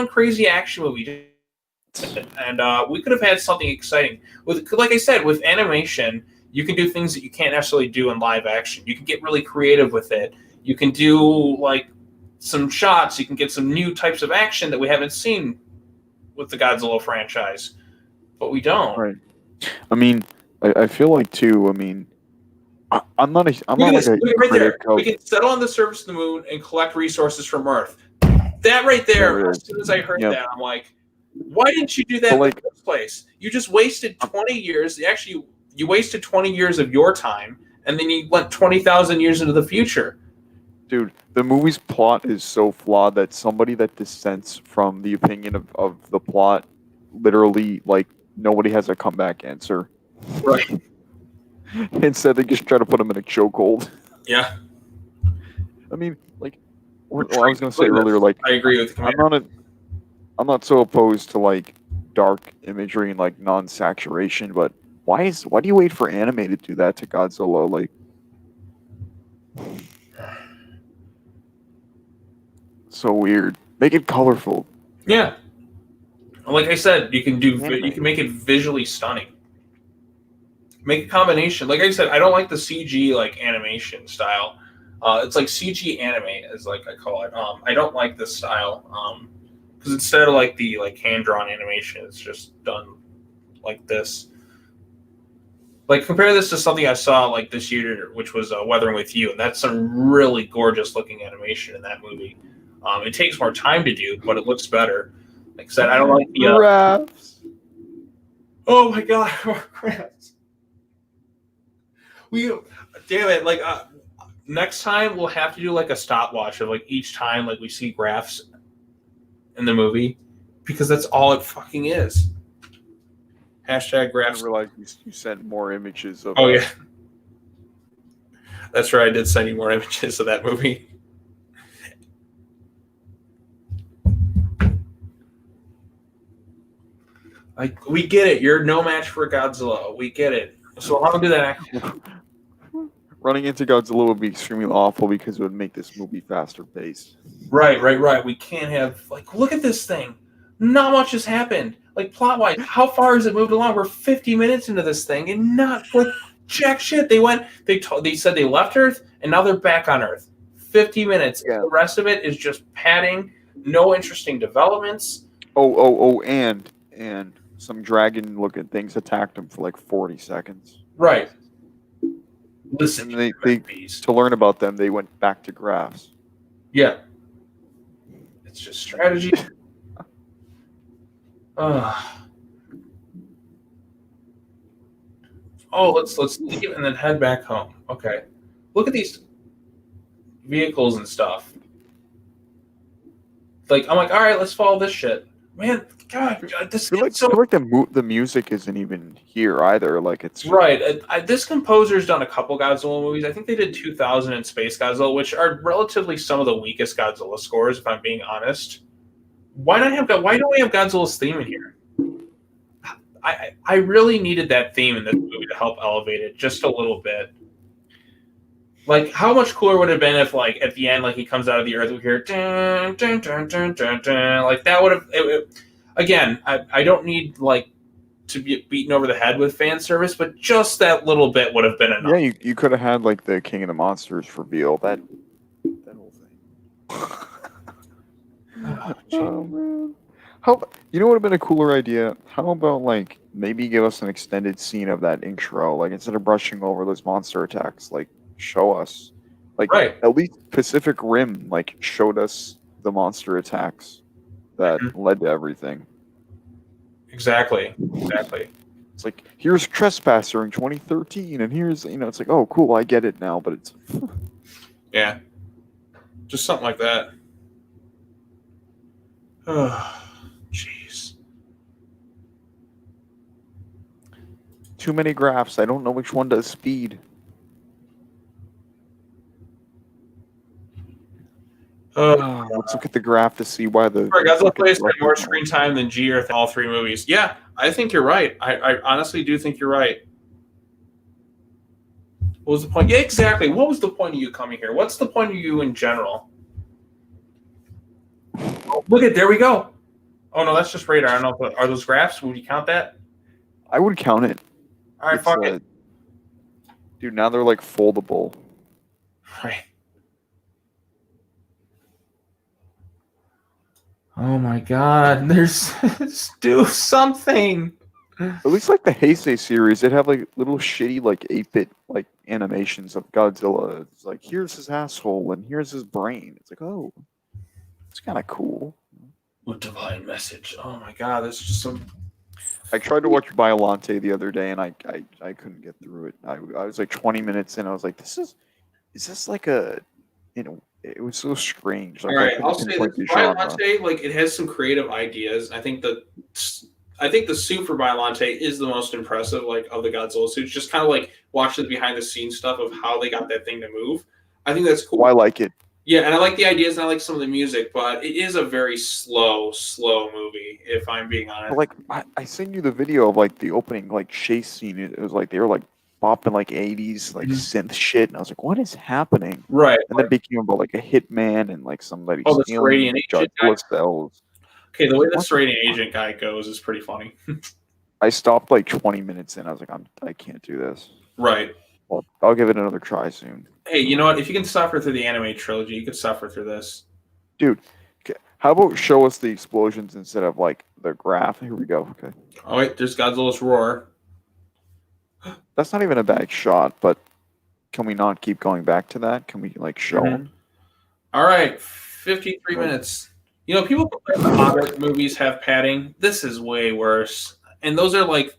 crazy action movie. And we could have had something exciting with, like I said, with animation. You can do things that you can't necessarily do in live action. You can get really creative with it. You can do like some shots. You can get some new types of action that we haven't seen with the Godzilla franchise, but we don't. Right. I mean, I feel like too. I mean, I'm not Look like at this. a Look at right there. critic of. We can settle on the surface of the moon and collect resources from Earth. That right there. There it As is. soon as I heard Yep. that, I'm like, why didn't you do that But, in like- the first place? You just wasted 20 years. Actually, you wasted 20 years of your time, and then you went 20,000 years into the future. Dude, the movie's plot is so flawed that somebody that dissents from the opinion of the plot, literally, like, nobody has a comeback answer. Right. Instead, they just try to put him in a chokehold. Yeah. I mean, like, We're I was gonna say trying to earlier, like, I agree with the commander. I'm not so opposed to like dark imagery and like non-saturation, but why do you wait for anime to do that to Godzilla? Like, so weird. Make it colorful. Yeah. Like I said, you can Anime. make it visually stunning. Make a combination. Like I said, I don't like the CG like animation style. It's like CG anime, is like I call it. I don't like this style. Because instead of like the like hand drawn animation, it's just done like this. Like compare this to something I saw like this year, which was Weathering with You, and that's some really gorgeous looking animation in that movie. It takes more time to do, but it looks better. Like I said, I don't like the. Giraffes. Oh my god, we damn it! Like next time we'll have to do like a stopwatch of like each time like we see graphs in the movie, because that's all it fucking is. Hashtag I graphs. realized you sent more images of. Oh yeah, that's right. I did send you more images of that movie. Like we get it. You're no match for Godzilla. We get it. So how do that? Running into Godzilla would be extremely awful because it would make this movie faster paced. Right. We can't have like look at this thing. Not much has happened. Like plot wise, how far has it moved along? We're 50 minutes into this thing and not like jack shit. They said they left Earth and now they're back on Earth. 50 minutes. Yeah. The rest of it is just padding. No interesting developments. And some dragon looking things attacked him for like 40 seconds. Right. Listen, And to learn about them, they went back to graphs. yeah. It's just strategy. Let's leave and then head back home. Okay. Look at these vehicles and stuff. Like I'm like, all right, let's follow this shit. Man, God, this I feel like the music isn't even here either. Like it's right. This composer's done a couple Godzilla movies. I think they did 2000 and Space Godzilla, which are relatively some of the weakest Godzilla scores, if I'm being honest. Why don't we have Godzilla's theme in here? I really needed that theme in this movie to help elevate it just a little bit. Like, how much cooler would it have been if, like, at the end, like, he comes out of the earth, we hear, dun, dun, dun, dun, dun, dun. Like, that would have, again, I don't need, like, to be beaten over the head with fan service, but just that little bit would have been enough. Yeah, you could have had, like, the King of the Monsters reveal, that whole thing. Oh, man. You know what would have been a cooler idea? How about, like, maybe give us an extended scene of that intro? Like, instead of brushing over those monster attacks, like, show us. Like, Right. At least Pacific Rim, like, showed us the monster attacks that led to everything. Exactly. It's like, here's Trespasser in 2013, and here's, it's like, oh, cool, I get it now, but it's... Yeah. Just something like that. Oh, jeez. Too many graphs. I don't know which one does speed. Let's look at the graph to see why the... Godzilla plays had more screen time than G Earth in all three movies. Yeah, I think you're right. I honestly do think you're right. What was the point? Yeah, exactly. What was the point of you coming here? What's the point of you in general? Oh, look at, there we go. Oh no, that's just radar. I don't know. But are those graphs? Would you count that? I would count it. All right, It's fuck it. dude. Now they're like foldable. Right. Oh my god, there's do something. At least like the Heisei series, it have like little shitty like 8-bit like animations of Godzilla. It's like here's his asshole and here's his brain. It's like, oh, it's kind of cool. What divine message? Oh my god, this is just some. I tried to watch Biolante the other day and I couldn't get through it. I was like 20 minutes in. I was like, is this like a, it was so strange. Like All I right, couldn't I'll say pinpoint this. the genre. Biolante, like it has some creative ideas. I think the suit for Biolante is the most impressive, like of the Godzilla suits. Just kind of like watching the behind the scenes stuff of how they got that thing to move. I think that's cool. Oh, I like it. Yeah, and I like the ideas and I like some of the music, but it is a very slow movie, if I'm being honest. But like I sent you the video of like the opening like chase scene. It was like they were like bopping like 80s like synth shit, and I was like, what is happening? Right. And then it became about like a hitman and like somebody Oh, the stealing Seradian agent guy? Godzilla cells. Okay, the way the What? Seradian agent guy goes is pretty funny. I stopped like 20 minutes in. I was like, I can't do this. Right. Well, I'll give it another try soon. Hey, you know what? If you can suffer through the anime trilogy, you could suffer through this. Dude, how about show us the explosions instead of like the graph? Here we go. Okay. Oh wait, there's Godzilla's roar. That's not even a bad shot, but can we not keep going back to that? Can we like show Mhm. them? All right, 53 minutes. You know, people complain the Hobbit movies have padding. This is way worse. And those are like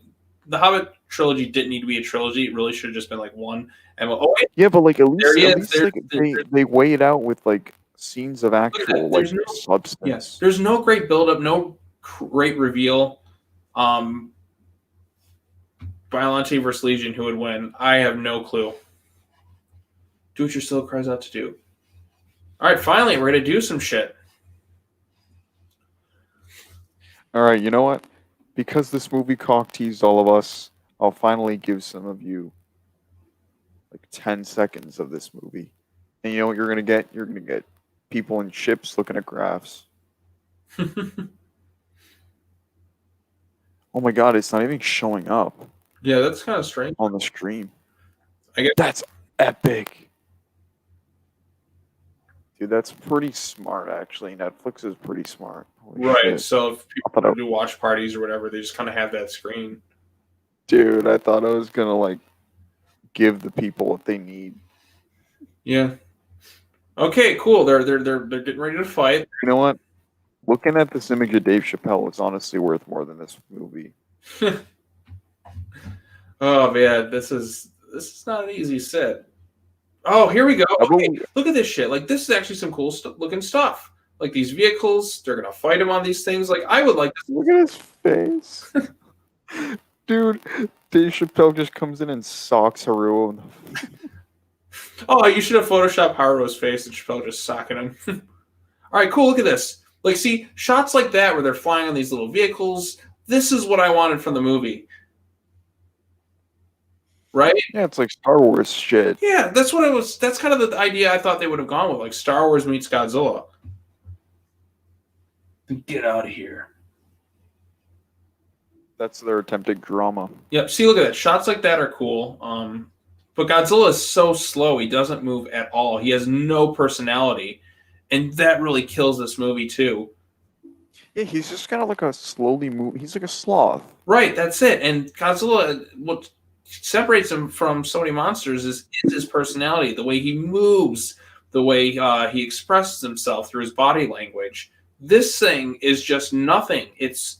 the Hobbit trilogy didn't need to be a trilogy. It really should have just been like one. And oh wait, Yeah, but like at There least, he at is. least like they weigh it out with like scenes of at actual that. like There's no- substance. yes, there's no great buildup, no great reveal. Biollante versus Legion, who would win? I have no clue. Do what your soul cries out to do. All right, finally, we're gonna do some shit. All right, you know what? Because this movie cock teased all of us, I'll finally give some of you like 10 seconds of this movie. And you know what you're gonna get? You're gonna get people in ships looking at graphs. Oh my god, it's not even showing up Yeah, that's kind of strange. on the stream. I guess- That's epic. Dude, that's pretty smart actually. Netflix is pretty smart. Holy Right. shit. So if people I thought want to do watch parties or whatever, they just kind of have that screen. Dude, I thought I was gonna like give the people what they need. Yeah. Okay, cool. They're getting ready to fight. You know what? Looking at this image of Dave Chappelle, it's honestly worth more than this movie. Oh man, this is not an easy set. Oh, here we go. Okay, look at this shit. Like this is actually some cool looking stuff. Like these vehicles, they're gonna fight him on these things. Like I would like this. Look at his face. Dude, Dave Chappelle just comes in and socks Haru. Oh, you should have photoshopped Haru's face and Chappelle just socking him. All right, cool. Look at this. Like, see, shots like that where they're flying on these little vehicles. This is what I wanted from the movie. Right? Yeah, it's like Star Wars shit. Yeah, that's what it was. That's kind of the idea I thought they would have gone with, like Star Wars meets Godzilla. Get out of here. That's their attempted drama. Yep. See, look at that. Shots like that are cool. But Godzilla is so slow. He doesn't move at all. He has no personality. And that really kills this movie, too. Yeah, he's just kind of like a slowly move. He's like a sloth. Right, that's it. And Godzilla, what separates him from so many monsters is his personality, the way he moves, the way he expresses himself through his body language. This thing is just nothing. It's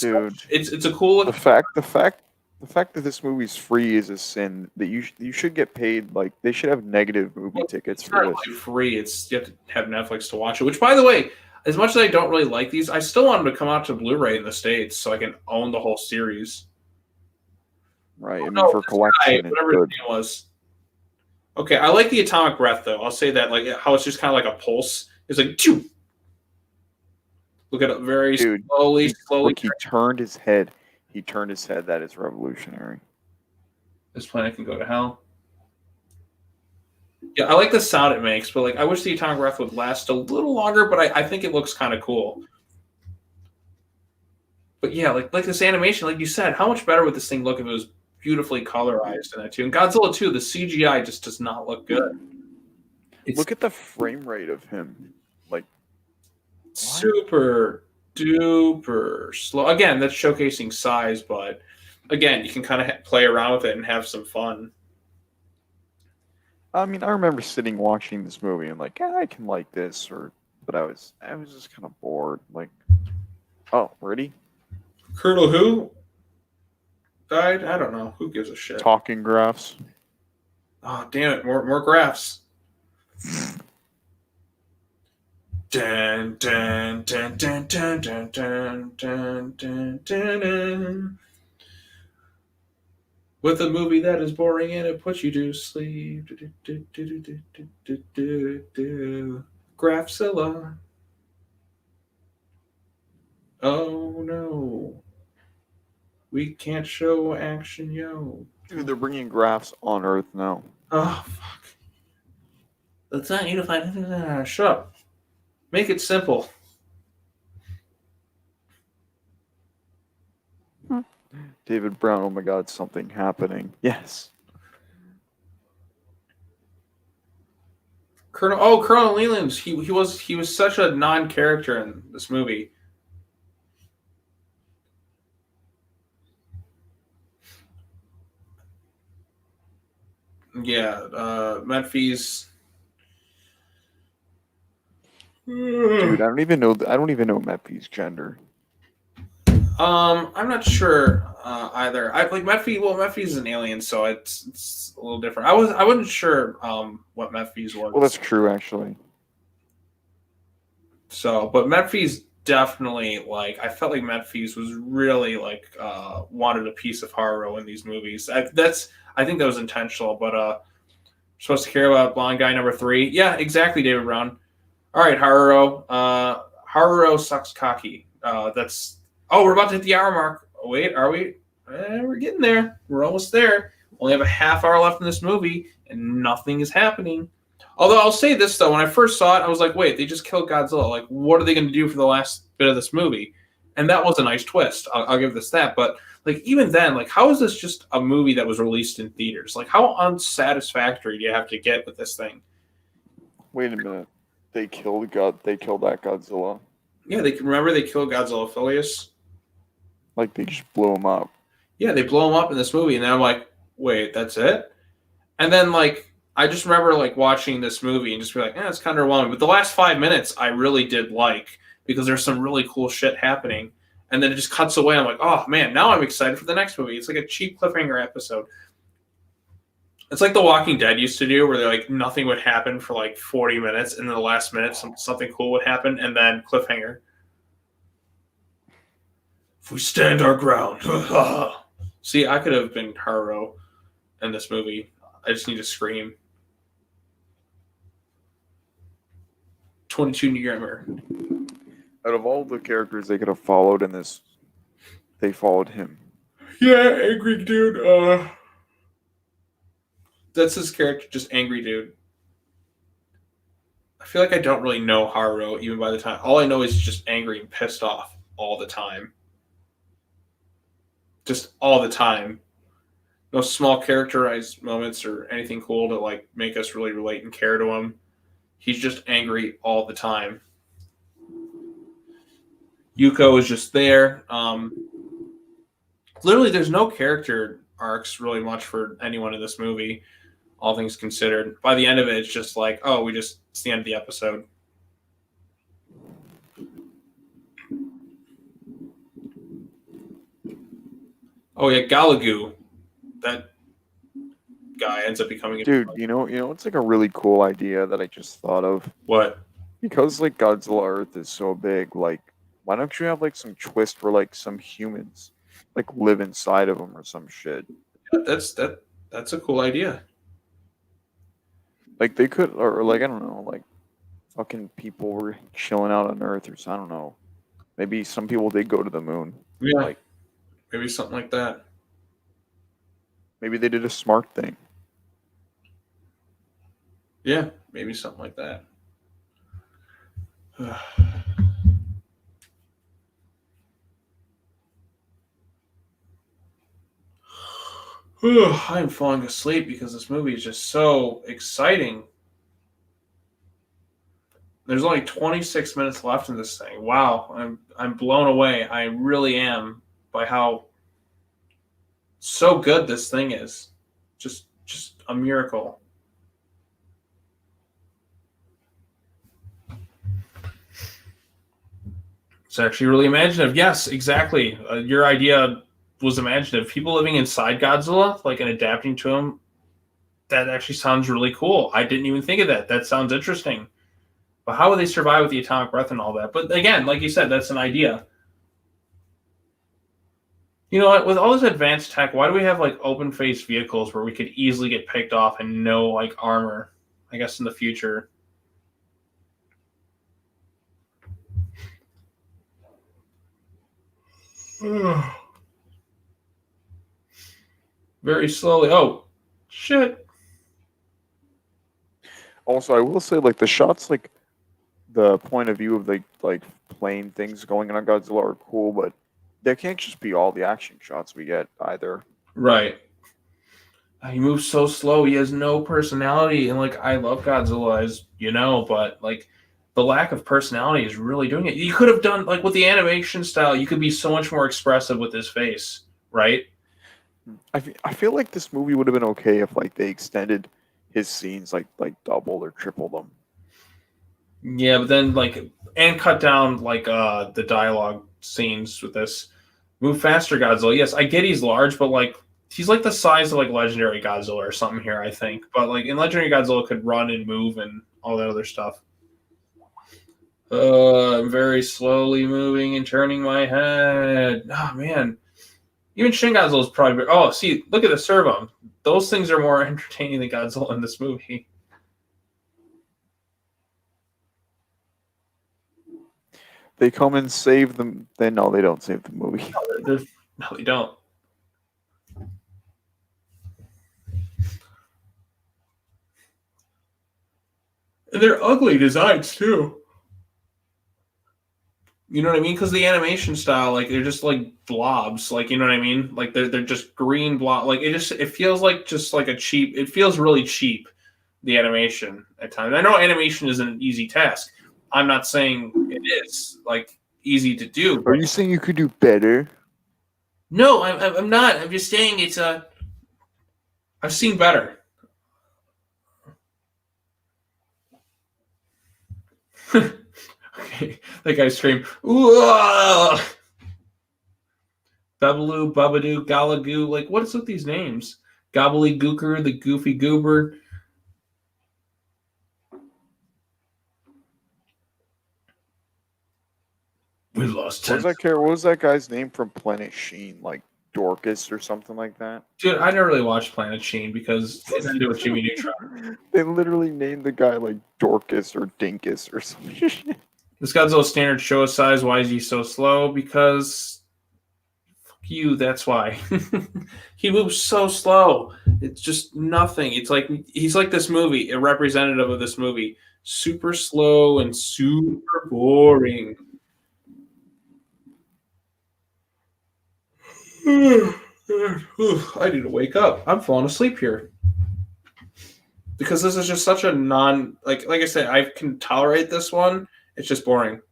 Dude, it's a cool. The fact that this movie's free is a sin. That you should get paid. Like they should have negative movie tickets It's for not this. really free. It's you have to have Netflix to watch it. Which, by the way, as much as I don't really like these, I still want them to come out to Blu-ray in the States so I can own the whole series. Right. I mean, No, for this collection, guy, it's whatever his good. name was. Okay, I like the atomic breath though. I'll say that, like how it's just kind of like a pulse. It's like, choo. Look at it very Dude, slowly. Look, he turned his head. He turned his head. That is revolutionary. This planet can go to hell. Yeah, I like the sound it makes, but like I wish the atomic breath would last a little longer. But I think it looks kind of cool. But yeah, like this animation, like you said, how much better would this thing look if it was beautifully colorized in that too? And Godzilla 2, the CGI just does not look good. It's Look at the frame rate of him. Like, super duper slow. Again, that's showcasing size, but again, you can kind of play around with it and have some fun. I mean, I remember sitting watching this movie and like, I can like this, but I was just kind of bored. Like, oh, ready? Colonel who died? I don't know. Who gives a shit? Talking graphs. Oh, damn it. More graphs. Dun, dun, dun, dun, dun, dun, dun, dun, dun, dun. With a movie that is boring and it puts you to sleep. Graphzilla. Oh no. We can't show action, yo. Dude, they're bringing graphs on Earth now. Oh, fuck. That's not unified. Shut up. Make it simple. David Brown, oh my God, something happening. Yes. Colonel Leland. He was such a non-character in this movie. Yeah, Medphy's. Dude, I don't even know Mephi's gender. I'm not sure either. I like Medphy. Well, Medphy's an alien, so it's a little different. I wasn't sure what Medphy's was. Well, that's true, actually. So, but Medphy's definitely like I felt like Medphy's was really like wanted a piece of Haru in these movies. I think that was intentional, but supposed to care about blonde guy number 3. Yeah, exactly, David Brown. All right, Haru. Haru sucks cocky. That's. Oh, we're about to hit the hour mark. Oh, wait, are we? We're getting there. We're almost there. Only have a half hour left in this movie, and nothing is happening. Although I'll say this though, when I first saw it, I was like, "Wait, they just killed Godzilla. Like, what are they going to do for the last bit of this movie?" And that was a nice twist. I'll give this that. But like, even then, like, how is this just a movie that was released in theaters? Like, how unsatisfactory do you have to get with this thing? Wait a minute. They killed that Godzilla. Yeah, they killed Godzilla Filius. Like they just blew him up. Yeah, they blow him up in this movie, and then I'm like, wait, that's it? And then like I just remember like watching this movie and just be like, it's kind of underwhelming. But the last 5 minutes I really did like because there's some really cool shit happening. And then it just cuts away. I'm like, oh man, now I'm excited for the next movie. It's like a cheap cliffhanger episode. It's like The Walking Dead used to do, where they're like nothing would happen for like 40 minutes, and then the last minute something cool would happen, and then cliffhanger. If we stand our ground. See, I could have been Haru in this movie. I just need to scream. 22 New Grammar. Out of all the characters they could have followed in this, they followed him. Yeah, angry dude. That's his character, just angry dude. I feel like I don't really know Haru even by the time. All I know is just angry and pissed off all the time. Just all the time. No small characterized moments or anything cool to like make us really relate and care to him. He's just angry all the time. Yuko is just there. Literally, there's no character arcs really much for anyone in this movie, all things considered. By the end of it, it's just like, oh, it's the end of the episode. Oh yeah, Galagu. That guy ends up becoming a Dude, you know, it's like a really cool idea that I just thought of. What? Because like Godzilla Earth is so big, like why don't you have like some twist where like some humans like live inside of them or some shit? That's a cool idea. Like they could, or like I don't know, like fucking people were chilling out on Earth, or so I don't know. Maybe some people did go to the moon. Yeah, Like maybe something like that. maybe they did a smart thing. Yeah, maybe something like that. I'm falling asleep because this movie is just so exciting. There's only 26 minutes left in this thing. Wow, I'm blown away. I really am by how so good this thing is. Just a miracle. It's actually really imaginative. Yes, exactly. Your idea was imaginative. People living inside Godzilla, like and adapting to him, that actually sounds really cool. I didn't even think of that. That sounds interesting. But how would they survive with the atomic breath and all that? But again, like you said, that's an idea. You know what? With all this advanced tech, why do we have like open face vehicles where we could easily get picked off and no like armor? I guess in the future. Very slowly. Oh, shit. Also, I will say, like the shots, like the point of view of like plane things going on Godzilla are cool, but they can't just be all the action shots we get either. Right. He moves so slow. He has no personality. And like, I love Godzilla, as you know, but like, the lack of personality is really doing it. You could have done like with the animation style. You could be so much more expressive with his face, right? I feel like this movie would have been okay if like they extended his scenes like double or triple them. Yeah, but then like and cut down like the dialogue scenes with this. Move faster, Godzilla. Yes, I get he's large, but like he's like the size of like legendary Godzilla or something here, I think. But like in legendary Godzilla could run and move and all that other stuff. I'm very slowly moving and turning my head. Oh man. Even Shin Godzilla is probably. Oh, see, look at the servo. Those things are more entertaining than Godzilla in this movie. They come and save them. Then no, they don't save the movie. No, they don't. And they're ugly designs too. You know what I mean? Because the animation style, like they're just like blobs. Like you know what I mean? Like they're just green blob. Like it feels like just like a cheap. It feels really cheap. The animation at times. I know animation isn't an easy task. I'm not saying it is like easy to do. Are you saying you could do better? No, I'm not. I'm just saying it's a. I've seen better. Okay, that guy screamed, "Ooh!" Babaloo, Babadoo, Galagoo. Like, what is with these names? Gobbledygooker, the Goofy Goober. We lost 10. What was that guy's name from Planet Sheen? Like Dorcas or something like that? Dude, I never really watched Planet Sheen because it had to do with Jimmy Neutron. They literally named the guy like Dorcas or Dinkus or some shit. This Godzilla standard show size. Why is he so slow? Because fuck you. That's why. He moves so slow. It's just nothing. It's like he's like this movie, a representative of this movie. Super slow and super boring. I need to wake up. I'm falling asleep here because this is just such a non like I said. I can tolerate this one. It's just boring.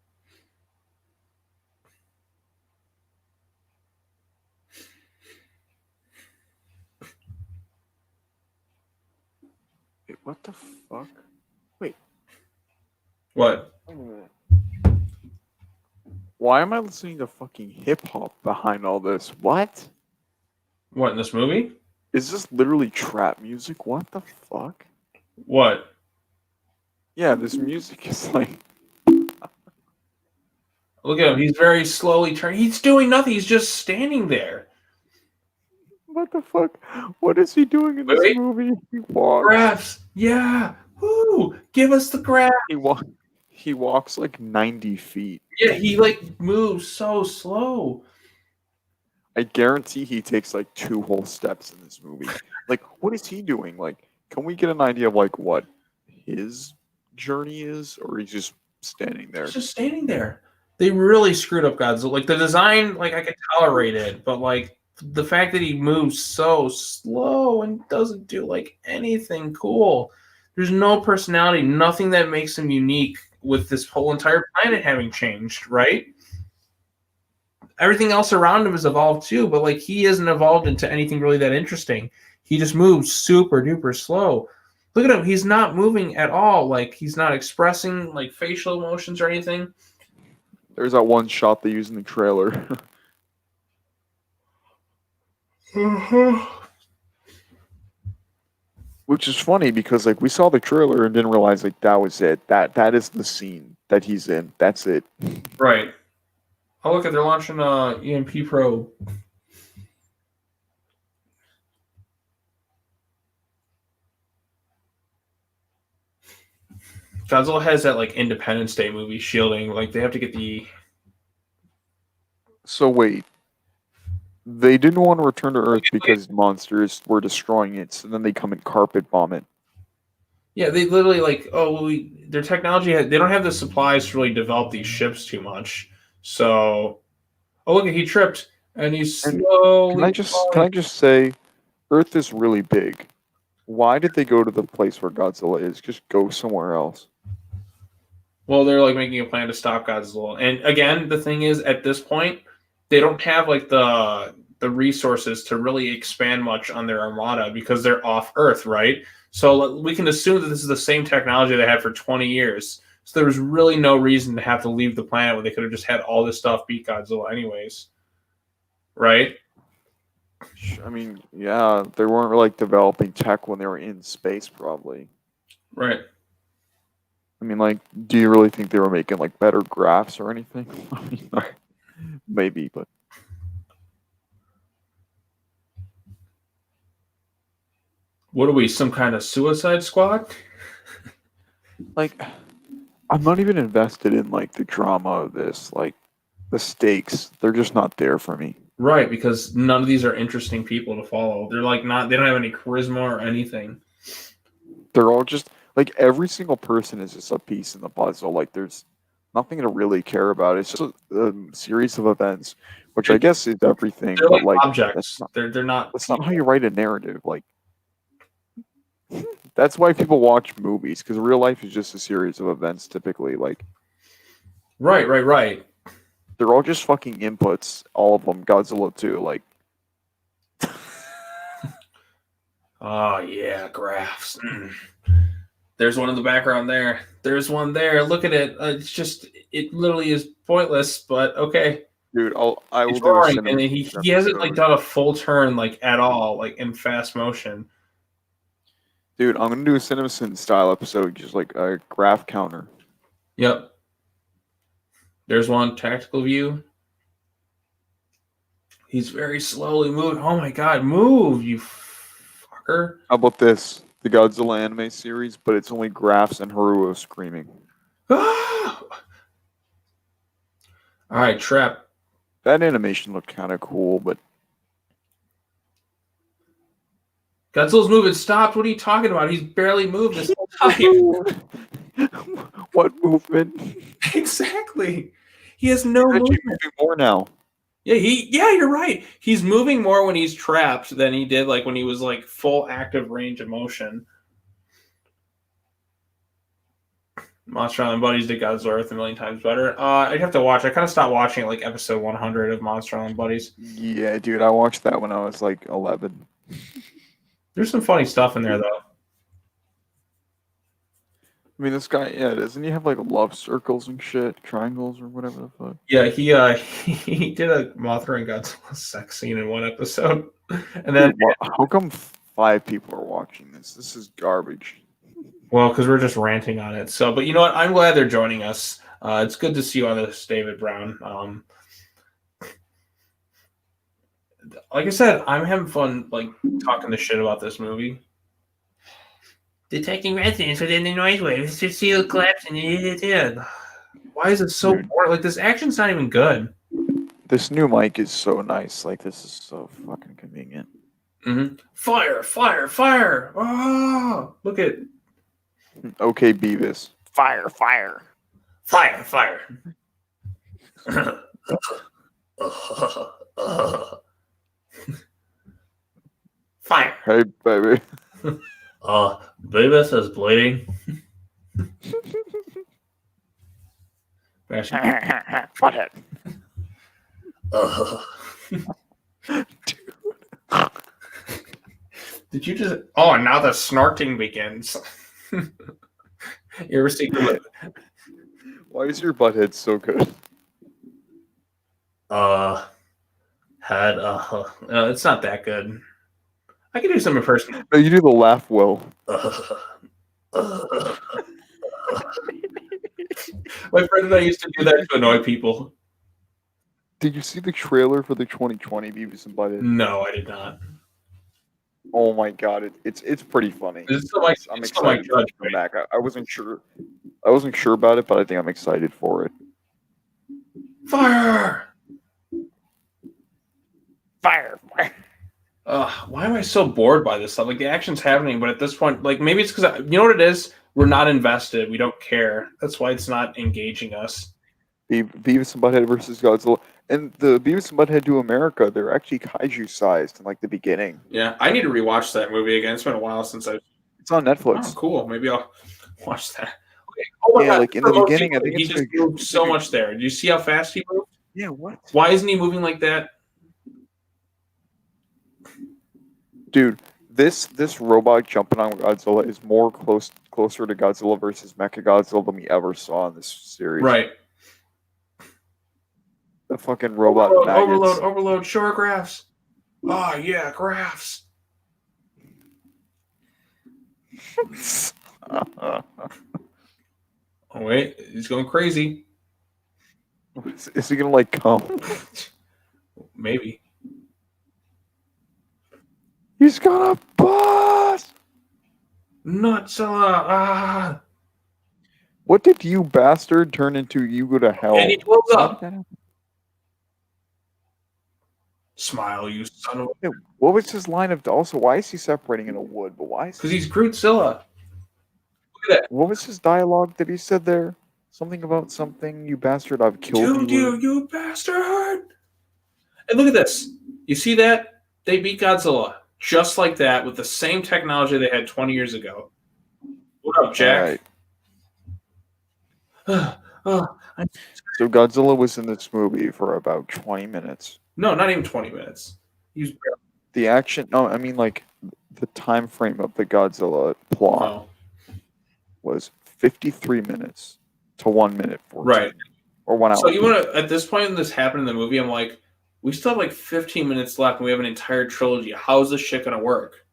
Wait, what the fuck? Wait. What? Wait a minute. Why am I listening to fucking hip hop behind all this? What? What in this movie? Is this literally trap music? What the fuck? What? Yeah, this music is like. Look at him. He's very slowly turning. He's doing nothing. He's just standing there. What the fuck? What is he doing in this Wait. movie? He walks. Graphs. Yeah. Woo. Give us the graph. He walks like 90 feet. Yeah, he like moves so slow. I guarantee he takes like 2 whole steps in this movie. Like, what is he doing? Like, can we get an idea of like what his journey is, or he's just standing there? He's just standing there. They really screwed up Godzilla. Like the design, like I could tolerate it, but like the fact that he moves so slow and doesn't do like anything cool. There's no personality, nothing that makes him unique with this whole entire planet having changed, right? Everything else around him has evolved too, but like he hasn't evolved into anything really that interesting. He just moves super duper slow. Look at him, he's not moving at all. Like he's not expressing like facial emotions or anything. There's that one shot they use in the trailer. Which is funny because like we saw the trailer and didn't realize like that was it. That is the scene that he's in. That's it. Right. Oh look, they're launching EMP probe. Godzilla has that like Independence Day movie shielding. Like they have to get the. So wait. They didn't want to return to Earth because monsters were destroying it, so then they come and carpet bomb it. Yeah, they literally like their technology. They don't have the supplies to really develop these ships too much. So, look, he tripped and he's And slowly. Can I just say, Earth is really big. Why did they go to the place where Godzilla is? Just go somewhere else. Well, they're like making a plan to stop Godzilla. And again, the thing is, at this point, they don't have like the resources to really expand much on their armada because they're off Earth, right? So we can assume that this is the same technology they had for 20 years. So there was really no reason to have to leave the planet when they could have just had all this stuff beat Godzilla anyways. Right? I mean, yeah, they weren't like developing tech when they were in space, probably. Right. I mean, like, do you really think they were making like better graphs or anything? I mean, maybe, but What are we, some kind of Suicide Squad? like, I'm not even invested in like the drama of this. Like, the stakes, they're just not there for me. Right, because none of these are interesting people to follow. They're like not. They don't have any charisma or anything. They're all just like every single person is just a piece in the puzzle. Like, there's nothing to really care about. It's just a series of events, which I guess is everything. They're But like like, objects. They're not. that's not how you write a narrative. Like, that's why people watch movies, because real life is just a series of events. Typically, like, Right. they're all just fucking inputs. All of them. Godzilla too. Like, Oh yeah, graphs. There's one in the background there. There's one there. Look at it. It's just. It literally is pointless. But okay. dude, I will He's do a roaring, cinema and he hasn't like episode. done a full turn like at all, like in fast motion. Dude, I'm gonna do a CinemaSin style episode, just like a graph counter. Yep. There's one tactical view. He's very slowly moving. Oh my god, move, you fucker. How about this? The Godzilla anime series, but it's only graphs and Haruo screaming. Ah! All right, trap. That animation looked kind of cool, but Godzilla's moving stopped. What are you talking about? He's barely moved this whole time. what movement? Exactly. He has no He's actually movement. moving more now. Yeah, you're right. He's moving more when he's trapped than he did like when he was like full active range of motion. Monster Island Buddies did Godzilla Earth a million times better. I'd have to watch. I kind of stopped watching like episode 100 of Monster Island Buddies. Yeah, dude, I watched that when I was like 11. There's some funny stuff in there though. I mean, this guy, yeah, doesn't he have like love circles and shit, triangles or whatever the fuck? Yeah, he did a Mothra and Godzilla sex scene in one episode, and then Dude, how come 5 people are watching this? This is garbage. well, because we're just ranting on it. So, but you know what? I'm glad they're joining us. It's good to see you on this, David Brown. Like I said, I'm having fun like talking the shit about this movie. Detecting resonance within the noise waves to see it collapse and why is it so boring? Like this action's not even good. This new mic is so nice. Like, this is so fucking convenient. Mm-hmm. Fire! Oh, look at Okay, Beavis. Fire. fire! Fire. Hey, baby. Beavis is bleeding. Butthead. Did you just? Oh, and now the snorting begins. You ever see? Why is your butthead so good? Had it's not that good. I can do some impersonation. No, you do the laugh well. My friend and I used to do that to annoy people. Did you see the trailer for the 2020 Beavis and Butthead? No, I did not. Oh my god, it's pretty funny. It's still my, I'm it's still my excited for it judge, to come right? back. I wasn't sure. I wasn't sure about it, but I think I'm excited for it. Fire! Fire. Why am I so bored by this stuff? Like the action's happening, but at this point, like maybe it's because you know what it is. We're not invested. We don't care. That's why it's not engaging us. Beavis and Butthead versus Godzilla, and the Beavis and Butthead to America, they're actually kaiju sized in like the beginning. Yeah, I need to rewatch that movie again. It's been a while since I've. It's on Netflix. Oh, cool. Maybe I'll watch that. Okay. Oh my Yeah, God. like in the beginning, I think he it's just like- moved so much there. Did you see how fast he moved? Yeah, what? Why isn't he moving like that? Dude, this robot jumping on Godzilla is more closer to Godzilla versus Mechagodzilla than we ever saw in this series. Right. The fucking robot maggots. Overload. Shore graphs. Oh yeah, graphs. Oh wait, he's going crazy. Is he gonna like come? Maybe. He's gonna bust! Nutzilla. Ah. What did you bastard turn into? You go to hell. And he blows How up. did that happen? Smile, you son of a. Yeah, what was his line of? Also, why is he separating in a wood? But why is Because he's Grootzilla. Look at that. What was his dialogue that he said there? Something about something, you bastard, I've killed Killed you. you bastard. And look at this. You see that? They beat Godzilla just like that with the same technology they had 20 years ago. What up, Jack? Alright. So Godzilla was in this movie for about 20 minutes. No, not even 20 minutes. He was The action, no, I mean like the time frame of the Godzilla plot was 53 minutes to 1 minute 14. Right. Or 1 hour. So you want to, at this point when this happened in the movie, I'm like, we still have like 15 minutes left and we have an entire trilogy. How is this shit going to work?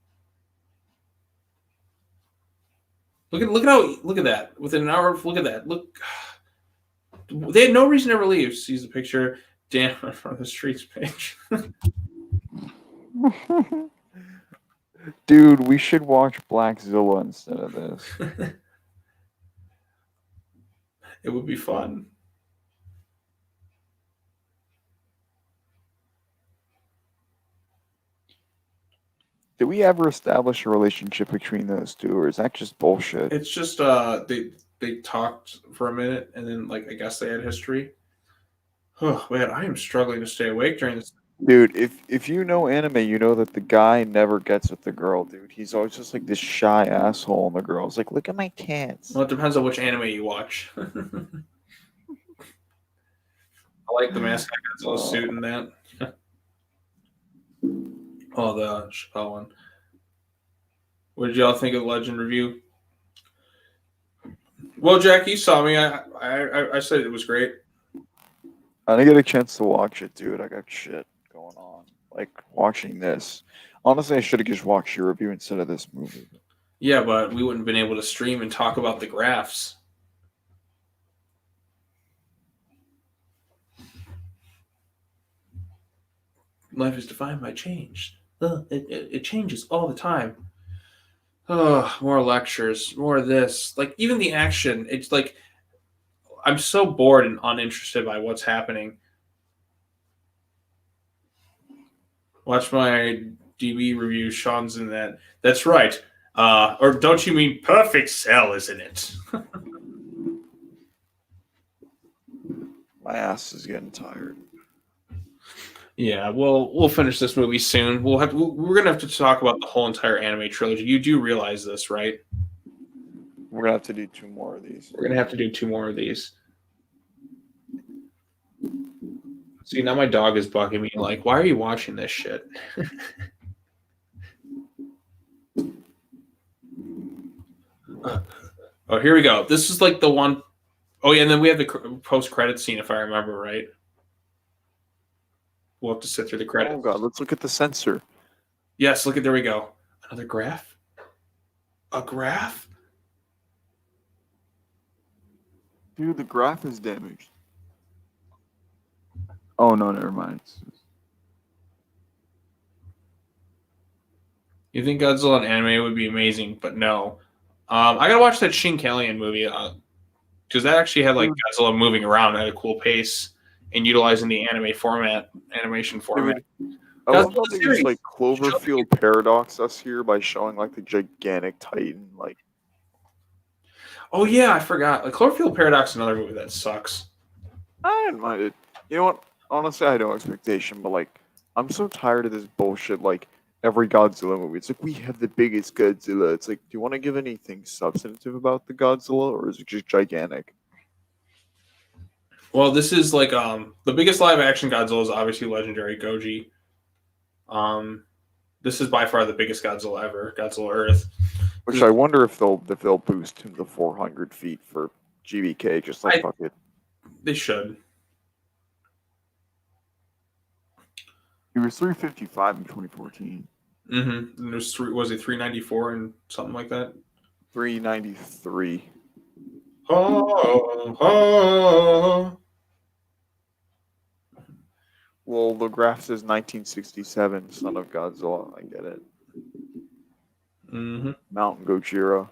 Look at that. Within an hour, look at that. Look. They had no reason to ever leave. Sees the picture. Damn, in front of the streets page. Dude, we should watch Blackzilla instead of this. It would be fun. Did we ever establish a relationship between those two, or is that just bullshit? It's just they talked for a minute and then like I guess they had history. Oh man, I am struggling to stay awake during this. Dude, if you know anime, you know that the guy never gets with the girl, dude. He's always just like this shy asshole, and the girl's like, "Look at my tits." Well, it depends on which anime you watch. I like the mascot Godzilla suit in that. Oh, the Chappelle one. What did y'all think of the Legend review? Well, Jack, you saw me. I said it was great. I didn't get a chance to watch it, dude. I got shit going on. Like watching this. Honestly, I should have just watched your review instead of this movie. Yeah, but we wouldn't have been able to stream and talk about the graphs. Life is defined by change. It changes all the time. Oh, more lectures, more of this. Like, even the action, it's like, I'm so bored and uninterested by what's happening. Watch my DB review. Sean's in that. That's right. Or don't you mean Perfect Cell, isn't it? My ass is getting tired. Yeah, we'll finish this movie soon. We're gonna have to talk about the whole entire anime trilogy. You do realize this, right? We're gonna have to do 2 more of these. We're gonna have to do 2 more of these. See, now my dog is bugging me like, why are you watching this shit? Oh, here we go. This is like the one oh yeah, and then we have the post-credit scene if I remember right. We'll have to sit through the credits. Oh god, let's look at the sensor. Yes, look at there we go. Another graph? A graph? Dude, the graph is damaged. Oh no, never mind. You think Godzilla in anime would be amazing, but no. I gotta watch that Shin Callion movie because that actually had like Godzilla moving around at a cool pace and utilizing the animation format. I love how Godzilla they series. just like Cloverfield paradox us here by showing like the gigantic Titan. Like, Oh yeah, I forgot. Like Cloverfield Paradox, is another movie that sucks. I didn't mind it. You know what? Honestly, I had no expectation, but like, I'm so tired of this bullshit. Like every Godzilla movie, it's like we have the biggest Godzilla. It's like, do you want to give anything substantive about the Godzilla, or is it just gigantic? Well, this is like the biggest live action Godzilla is obviously legendary Goji. This is by far the biggest Godzilla ever, Godzilla Earth. Which I wonder if they'll boost him to 400 feet for GBK. Just like fuck it. They should. He was 355 in 2014. Mm-hmm. Was it 394 and something like that? 393. Oh, oh. Well, the graph says 1967, Son of Godzilla. I get it. Mm-hmm. Mountain Gojira.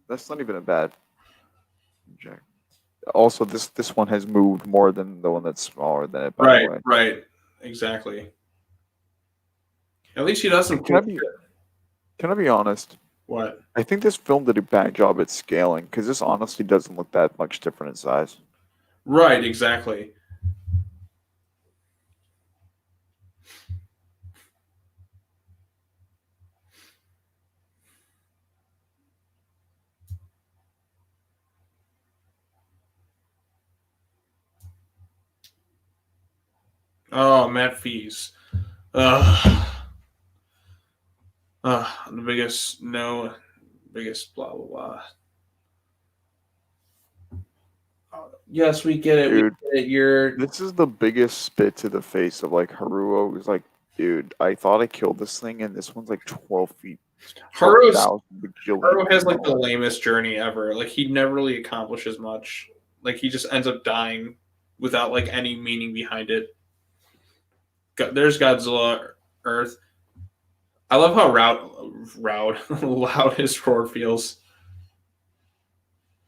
That's not even a bad project. Also, this one has moved more than the one that's smaller than it. By the way. Right. Exactly. At least he doesn't. Can I be honest? What? I think this film did a bad job at scaling because this honestly doesn't look that much different in size. Right. Exactly. Oh, Matt Fees. The biggest blah blah blah. Yes, we get it. Dude, we get it. This is the biggest spit to the face of like Haruo. Who's like, dude, I thought I killed this thing, and this one's like 12 feet. Haru 12,000 has like the lamest journey ever. Like he never really accomplishes much. Like he just ends up dying without like any meaning behind it. There's Godzilla Earth. I love how loud his roar feels.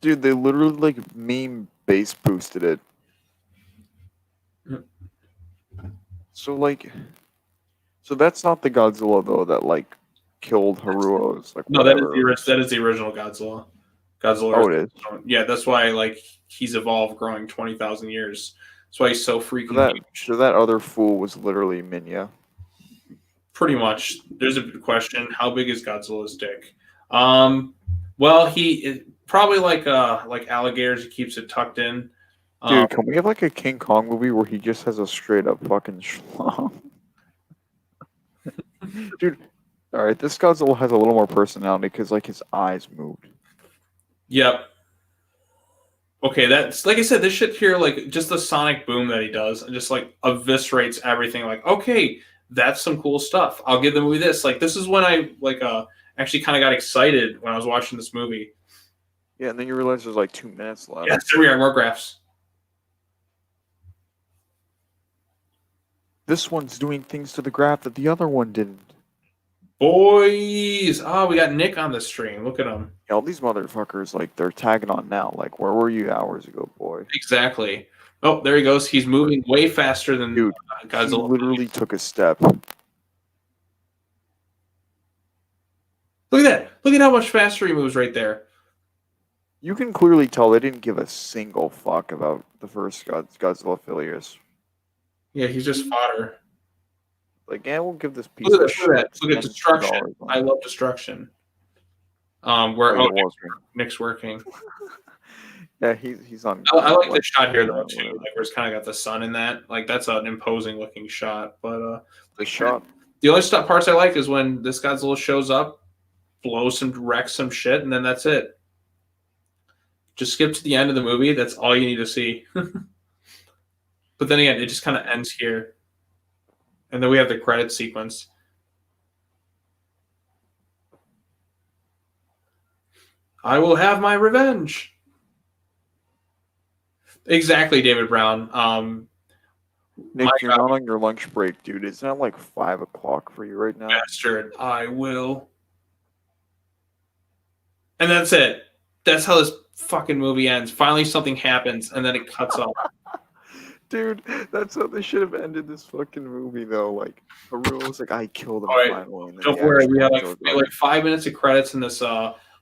Dude, they literally like meme bass boosted it. So that's not the Godzilla though that like killed Haruo's like. No, whatever. that is the original Godzilla. Godzilla. Oh, it is. Yeah, that's why like he's evolved, growing 20,000 years. That's why he's so freaking huge. So that other fool was literally Minya. Pretty much. There's a question: how big is Godzilla's dick? Well, he probably like alligators. He keeps it tucked in. Dude, can we have like a King Kong movie where he just has a straight up fucking schlong? Dude, all right, this Godzilla has a little more personality because like his eyes moved. Yep. Okay, that's like I said. This shit here, like just the sonic boom that he does, and just like eviscerates everything. Like, okay, that's some cool stuff. I'll give the movie this. Like, this is when I actually kind of got excited when I was watching this movie. Yeah, and then you realize there's like 2 minutes left. Yes, there we are. More graphs. This one's doing things to the graph that the other one didn't. Boys, we got Nick on the stream. Look at him. Yeah, all these motherfuckers, like, they're tagging on now. Like, where were you hours ago, boy? Exactly. Oh, there he goes. He's moving way faster than Dude, Godzilla. He literally took a step. Look at that. Look at how much faster he moves right there. You can clearly tell they didn't give a single fuck about the first Godzilla Filius. Yeah, he's just fodder. Like, yeah, we'll give this piece Look at of this. Look at that. shit Look at Destruction. $10 on I it. love Destruction. Where Oh, yeah, Nick's working. yeah, he's on. I like the shot here though Yeah, too, whatever. like where it's kind of got the sun in that. Like that's an imposing looking shot. But The like, shot. the only stuff parts I like is when this Godzilla shows up, blows some, wrecks some shit, and then that's it. Just skip to the end of the movie. That's all you need to see. But then again, it just kind of ends here, and then we have the credit sequence. I will have my revenge. Exactly, David Brown. Nick, My you're not on your lunch break, dude. Isn't it like 5 o'clock for you right now? bastard, I will. And that's it. That's how this fucking movie ends. Finally, something happens, and then it cuts off. Dude, that's how they should have ended this fucking movie, though. Like, everyone was like, I killed him All right, finally. And then don't he worry, actually we have goes like 5 minutes of credits in this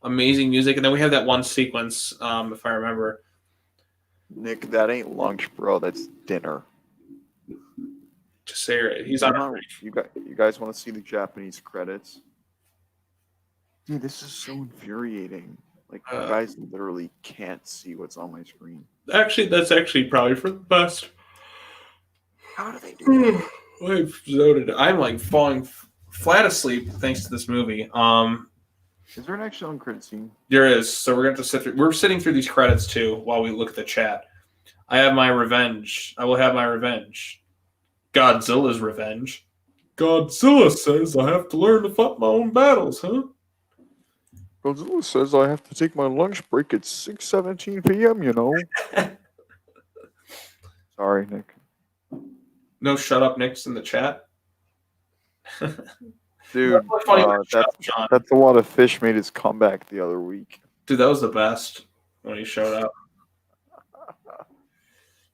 amazing music, and then we have that one sequence, if I remember. Nick, that ain't lunch, bro. That's dinner. Just say it. He's on a break. You guys want to see the Japanese credits? Dude, this is so infuriating. Like, you guys literally can't see what's on my screen. Actually, that's actually probably for the best. How do they do that? I've zoted. I'm like falling flat asleep thanks to this movie. Is there an actual credit scene? There is. So we're going to sit through. We're sitting through these credits too while we look at the chat. I have my revenge. I will have my revenge. Godzilla's revenge. Godzilla says I have to learn to fight my own battles, huh? Godzilla says I have to take my lunch break at 6:17 p.m., you know. Sorry, Nick. No shut up Nick's in the chat. Dude, that's a lot of fish made his comeback the other week. Dude, that was the best when he showed up.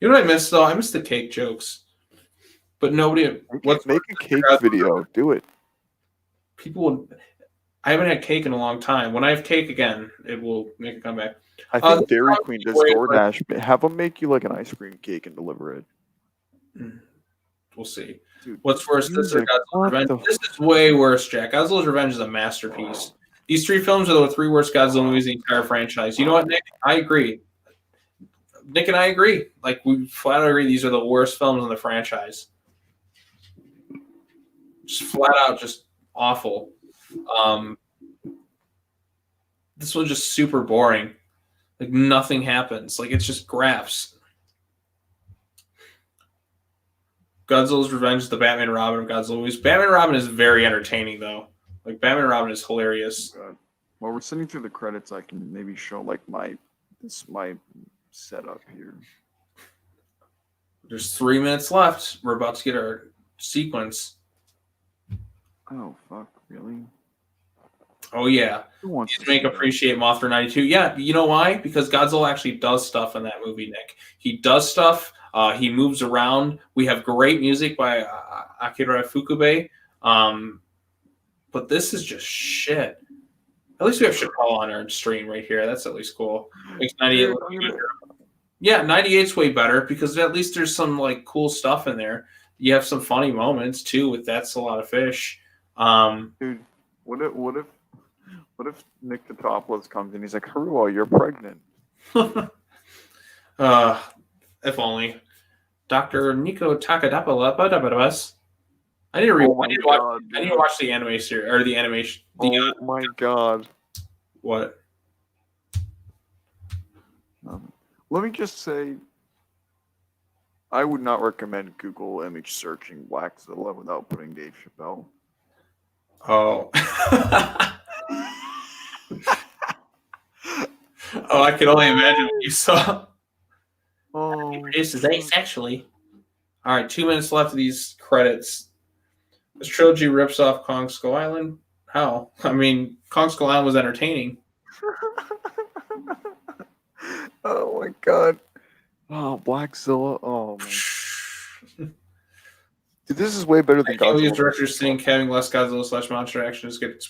You know what I missed though? I missed the cake jokes. But nobody. Make a cake video. Do it. People. I haven't had cake in a long time. When I have cake again, it will make a comeback. I think Dairy Queen does DoorDash. Have them make you like an ice cream cake and deliver it. We'll see. Dude, what's worse, this or Godzilla's Revenge? This is way worse, Jack. Godzilla's Revenge is a masterpiece. These 3 films are the 3 worst Godzilla movies in the entire franchise. You know what, Nick? I agree. Nick and I agree. Like, we flat out agree these are the worst films in the franchise. Just flat out, just awful. This one's just super boring. Like, nothing happens. Like, it's just graphs. Godzilla's Revenge is the Batman and Robin of Godzilla movies. Batman and Robin is very entertaining, though. Like, Batman and Robin is hilarious. While we're sitting through the credits, I can maybe show like my setup here. There's 3 minutes left. We're about to get our sequence. Oh fuck! Really? Oh yeah. These make appreciate Mothra 92. Yeah, you know why? Because Godzilla actually does stuff in that movie, Nick. He does stuff. He moves around. We have great music by Akira Ifukube. But this is just shit. At least we have Chappelle on our stream right here. That's at least cool. Makes 98 look better. Yeah, 98's way better because at least there's some like cool stuff in there. You have some funny moments too with That's a Lot of Fish. Dude, what if Nick Katopoulos comes and he's like, Haruo, you're pregnant. If only. Dr. Nico Takadapa. I need to watch the anime series or the animation. Oh my god! What? Let me just say, I would not recommend Google image searching Blackzilla without putting Dave Chappelle. Oh. Oh, I can only imagine what you saw. Oh, This is asexually. All right, 2 minutes left of these credits. This trilogy rips off Kong Skull Island. How? I mean, Kong Skull Island was entertaining. oh my god! Oh, Blackzilla! Oh my! Dude, this is way better than Godzilla. Directors think having less Godzilla / monster action is good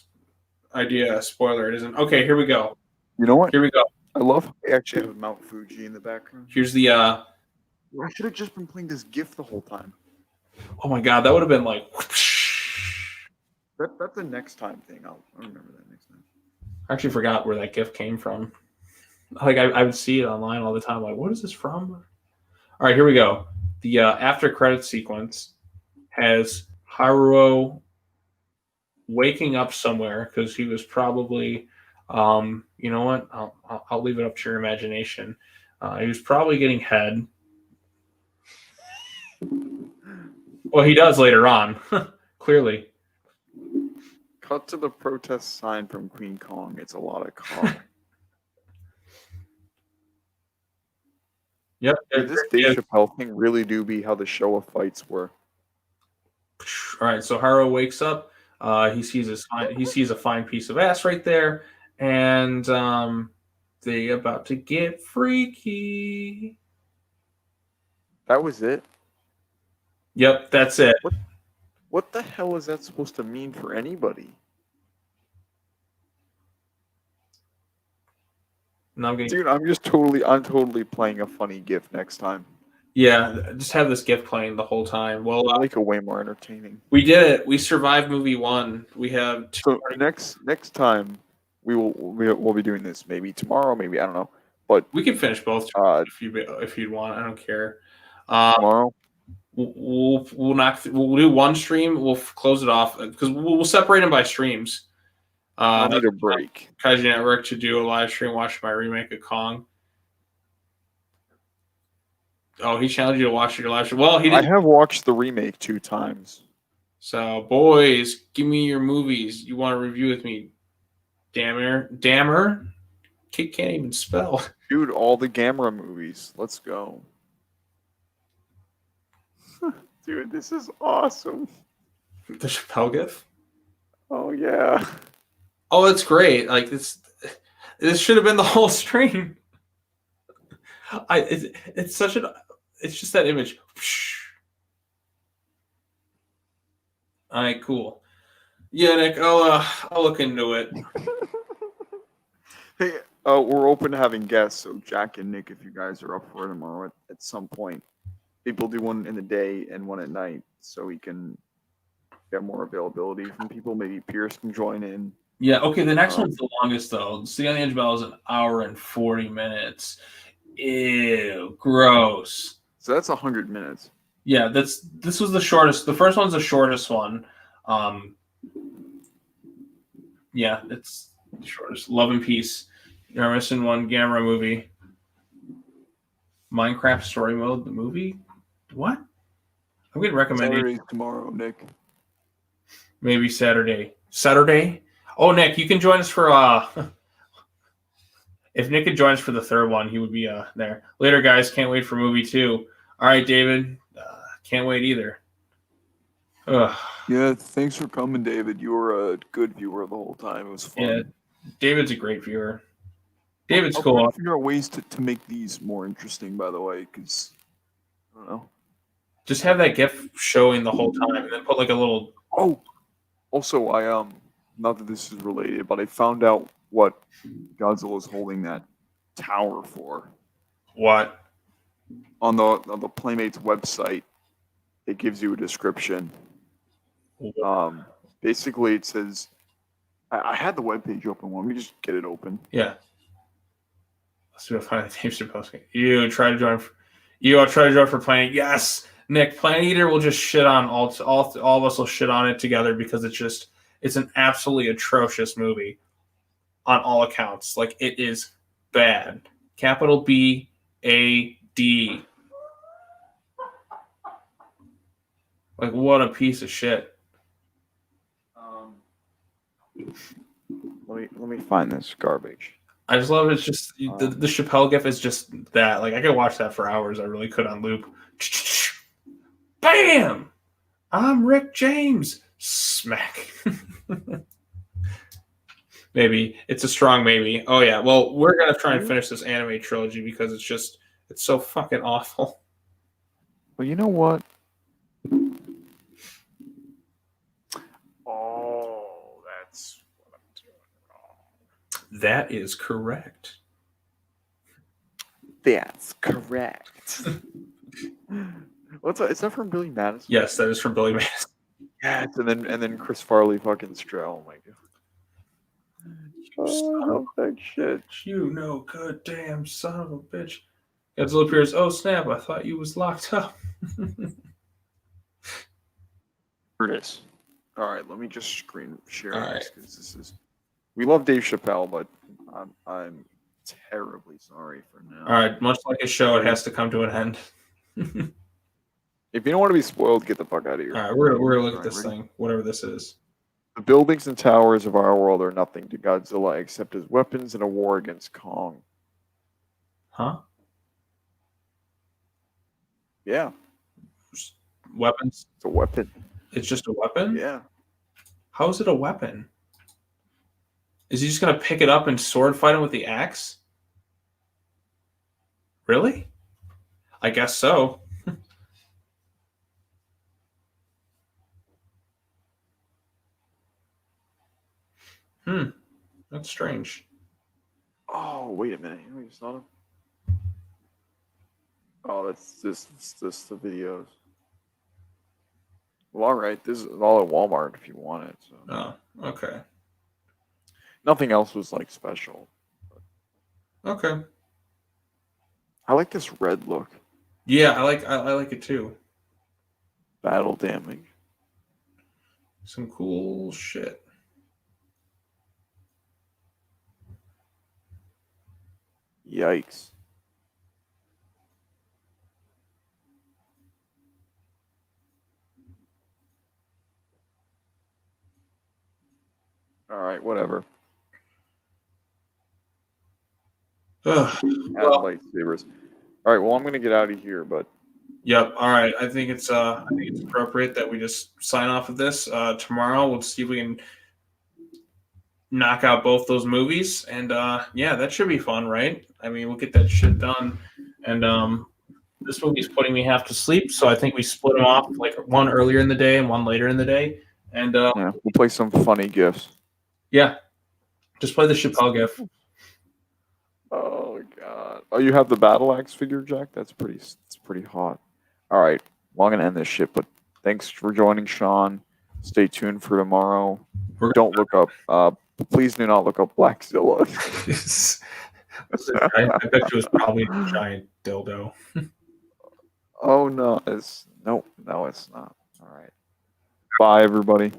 idea. Spoiler, it isn't. Okay, here we go. You know what? Here we go. I love how they actually have Mount Fuji in the background. Here's the I should have just been playing this GIF the whole time. Oh my god, that would have been like whoosh. That's the next time thing. I'll remember that next time. I actually forgot where that GIF came from. Like I would see it online all the time. Like, what is this from? All right, here we go. The after credit sequence has Haruo waking up somewhere because he was probably, you know what? I'll leave it up to your imagination. He was probably getting head. Well, he does later on, clearly. Cut to the protest sign from Queen Kong. It's a lot of cock. Yep. Did this Dave Chappelle thing really do be how the show of fights were? All right, so Haruo wakes up. He sees a fine piece of ass right there, and they about to get freaky. That was it? Yep, that's it. What the hell is that supposed to mean for anybody? No, I'm getting, Dude, I'm totally playing a funny GIF next time. yeah, just have this GIF playing the whole time. Well, It'll make it way more entertaining. we did it. We survived movie 1. We have two. So next time we'll be doing this. Maybe tomorrow, maybe I don't know. But We can finish both if you'd want. I don't care. tomorrow, We'll do one stream. We'll close it off because we'll separate them by streams. I'll need a break. Kaiji Network to do a live stream watching my remake of Kong. Oh, he challenged you to watch your live stream. Well, he I didn't. have watched the remake 2 times. So, boys, give me your movies you want to review with me. Dammer? Kid can't even spell. Dude, all the Gamera movies. Let's go. Dude, this is awesome. The Chappelle GIF? Oh yeah. Oh, that's great. Like this should have been the whole stream. It's such an. It's just that image. All right, cool. Yeah, Nick, I'll look into it. Hey, we're open to having guests, so Jack and Nick, if you guys are up for it tomorrow at some point, people do one in the day and one at night, so we can get more availability from people. Maybe Pierce can join in. Yeah, okay, the next one's the longest, though. City on the Edge of Battle is an hour and 40 minutes. Ew, gross. So that's 100 minutes. Yeah, this was the shortest. The first one's the shortest one. Yeah, it's the shortest. Love and Peace. You're missing one Gamera movie. Minecraft Story Mode, the movie? What? I'm getting recommended. Saturday tomorrow, Nick. Maybe Saturday. Saturday? Oh, Nick, you can join us for if Nick could join us for the third one, he would be there. Later, guys. Can't wait for movie 2. All right, David. Can't wait either. Ugh. Yeah, thanks for coming, David. You were a good viewer the whole time. It was fun. Yeah, David's a great viewer. David's I'll cool. try to figure out ways to make these more interesting, by the way, because I don't know. Just have that GIF showing the whole time, and then put like a little. Oh, also, I not that this is related, but I found out what Godzilla is holding that tower for. What? On the Playmates website, it gives you a description. Basically, it says, I had the webpage open. Let me just get it open. Yeah. Let's do a find the Teamster posting. You try to join. I'll try to join for Planet. Yes, Nick. Planet Eater will just shit on all of us will shit on it together because it's an absolutely atrocious movie on all accounts. Like it is bad. Capital BAD. Like what a piece of shit. Let me find this garbage. I just love it. It's just the Chappelle GIF is just that. Like I could watch that for hours. I really could on loop. Bam! I'm Rick James. Smack. Maybe it's a strong maybe. Oh yeah. Well, we're gonna try and finish this anime trilogy because it's so fucking awful. Well, you know what? Oh, that's what I'm doing wrong. That is correct. That's correct. Is that from Billy Madison? Yes, that is from Billy Madison. Yes, and then Chris Farley fucking Strell. Oh my god. You son I of love that shit. you no good damn son of a bitch. Godzilla appears. Oh snap! I thought you was locked up. Here it is. All right, let me just screen share All this right. because this is. We love Dave Chappelle, but I'm terribly sorry for now. All right. Much like a show, it has to come to an end. If you don't want to be spoiled, get the fuck out of here. All right, we're gonna look All at right, this ready? thing, whatever this is. The buildings and towers of our world are nothing to Godzilla except as weapons in a war against Kong. Huh? Yeah, Weapons? it's a weapon. It's just a weapon? Yeah. How is it a weapon? Is he just gonna pick it up and sword fight him with the axe? Really? I guess so. That's strange. Oh, wait a minute. You saw him? Oh, that's this the videos. Well, all right. This is all at Walmart if you want it. So Oh, okay. nothing else was like special. Okay. I like this red look. Yeah, I like it too. Battle damage. Some cool shit. Yikes. All right, whatever. Ugh. Add Well, lightsabers. All right, well, I'm gonna get out of here, but yep. All right. I think it's appropriate that we just sign off of this. Tomorrow we'll see if we can knock out both those movies, and yeah, that should be fun, right? I mean, we'll get that shit done, and this movie's putting me half to sleep, so I think we split them off, like one earlier in the day and one later in the day, and yeah, we'll play some funny gifs. yeah, just play the Chappelle gif. Oh god. Oh, you have the battle axe figure, Jack? That's pretty hot. All right. Well, I'm gonna end this shit, but thanks for joining, Sean. Stay tuned for tomorrow. We're- Don't look up. Please do not look up Blackzilla. I bet you it was probably a giant dildo. Oh no, it's no, it's not. All right. Bye, everybody.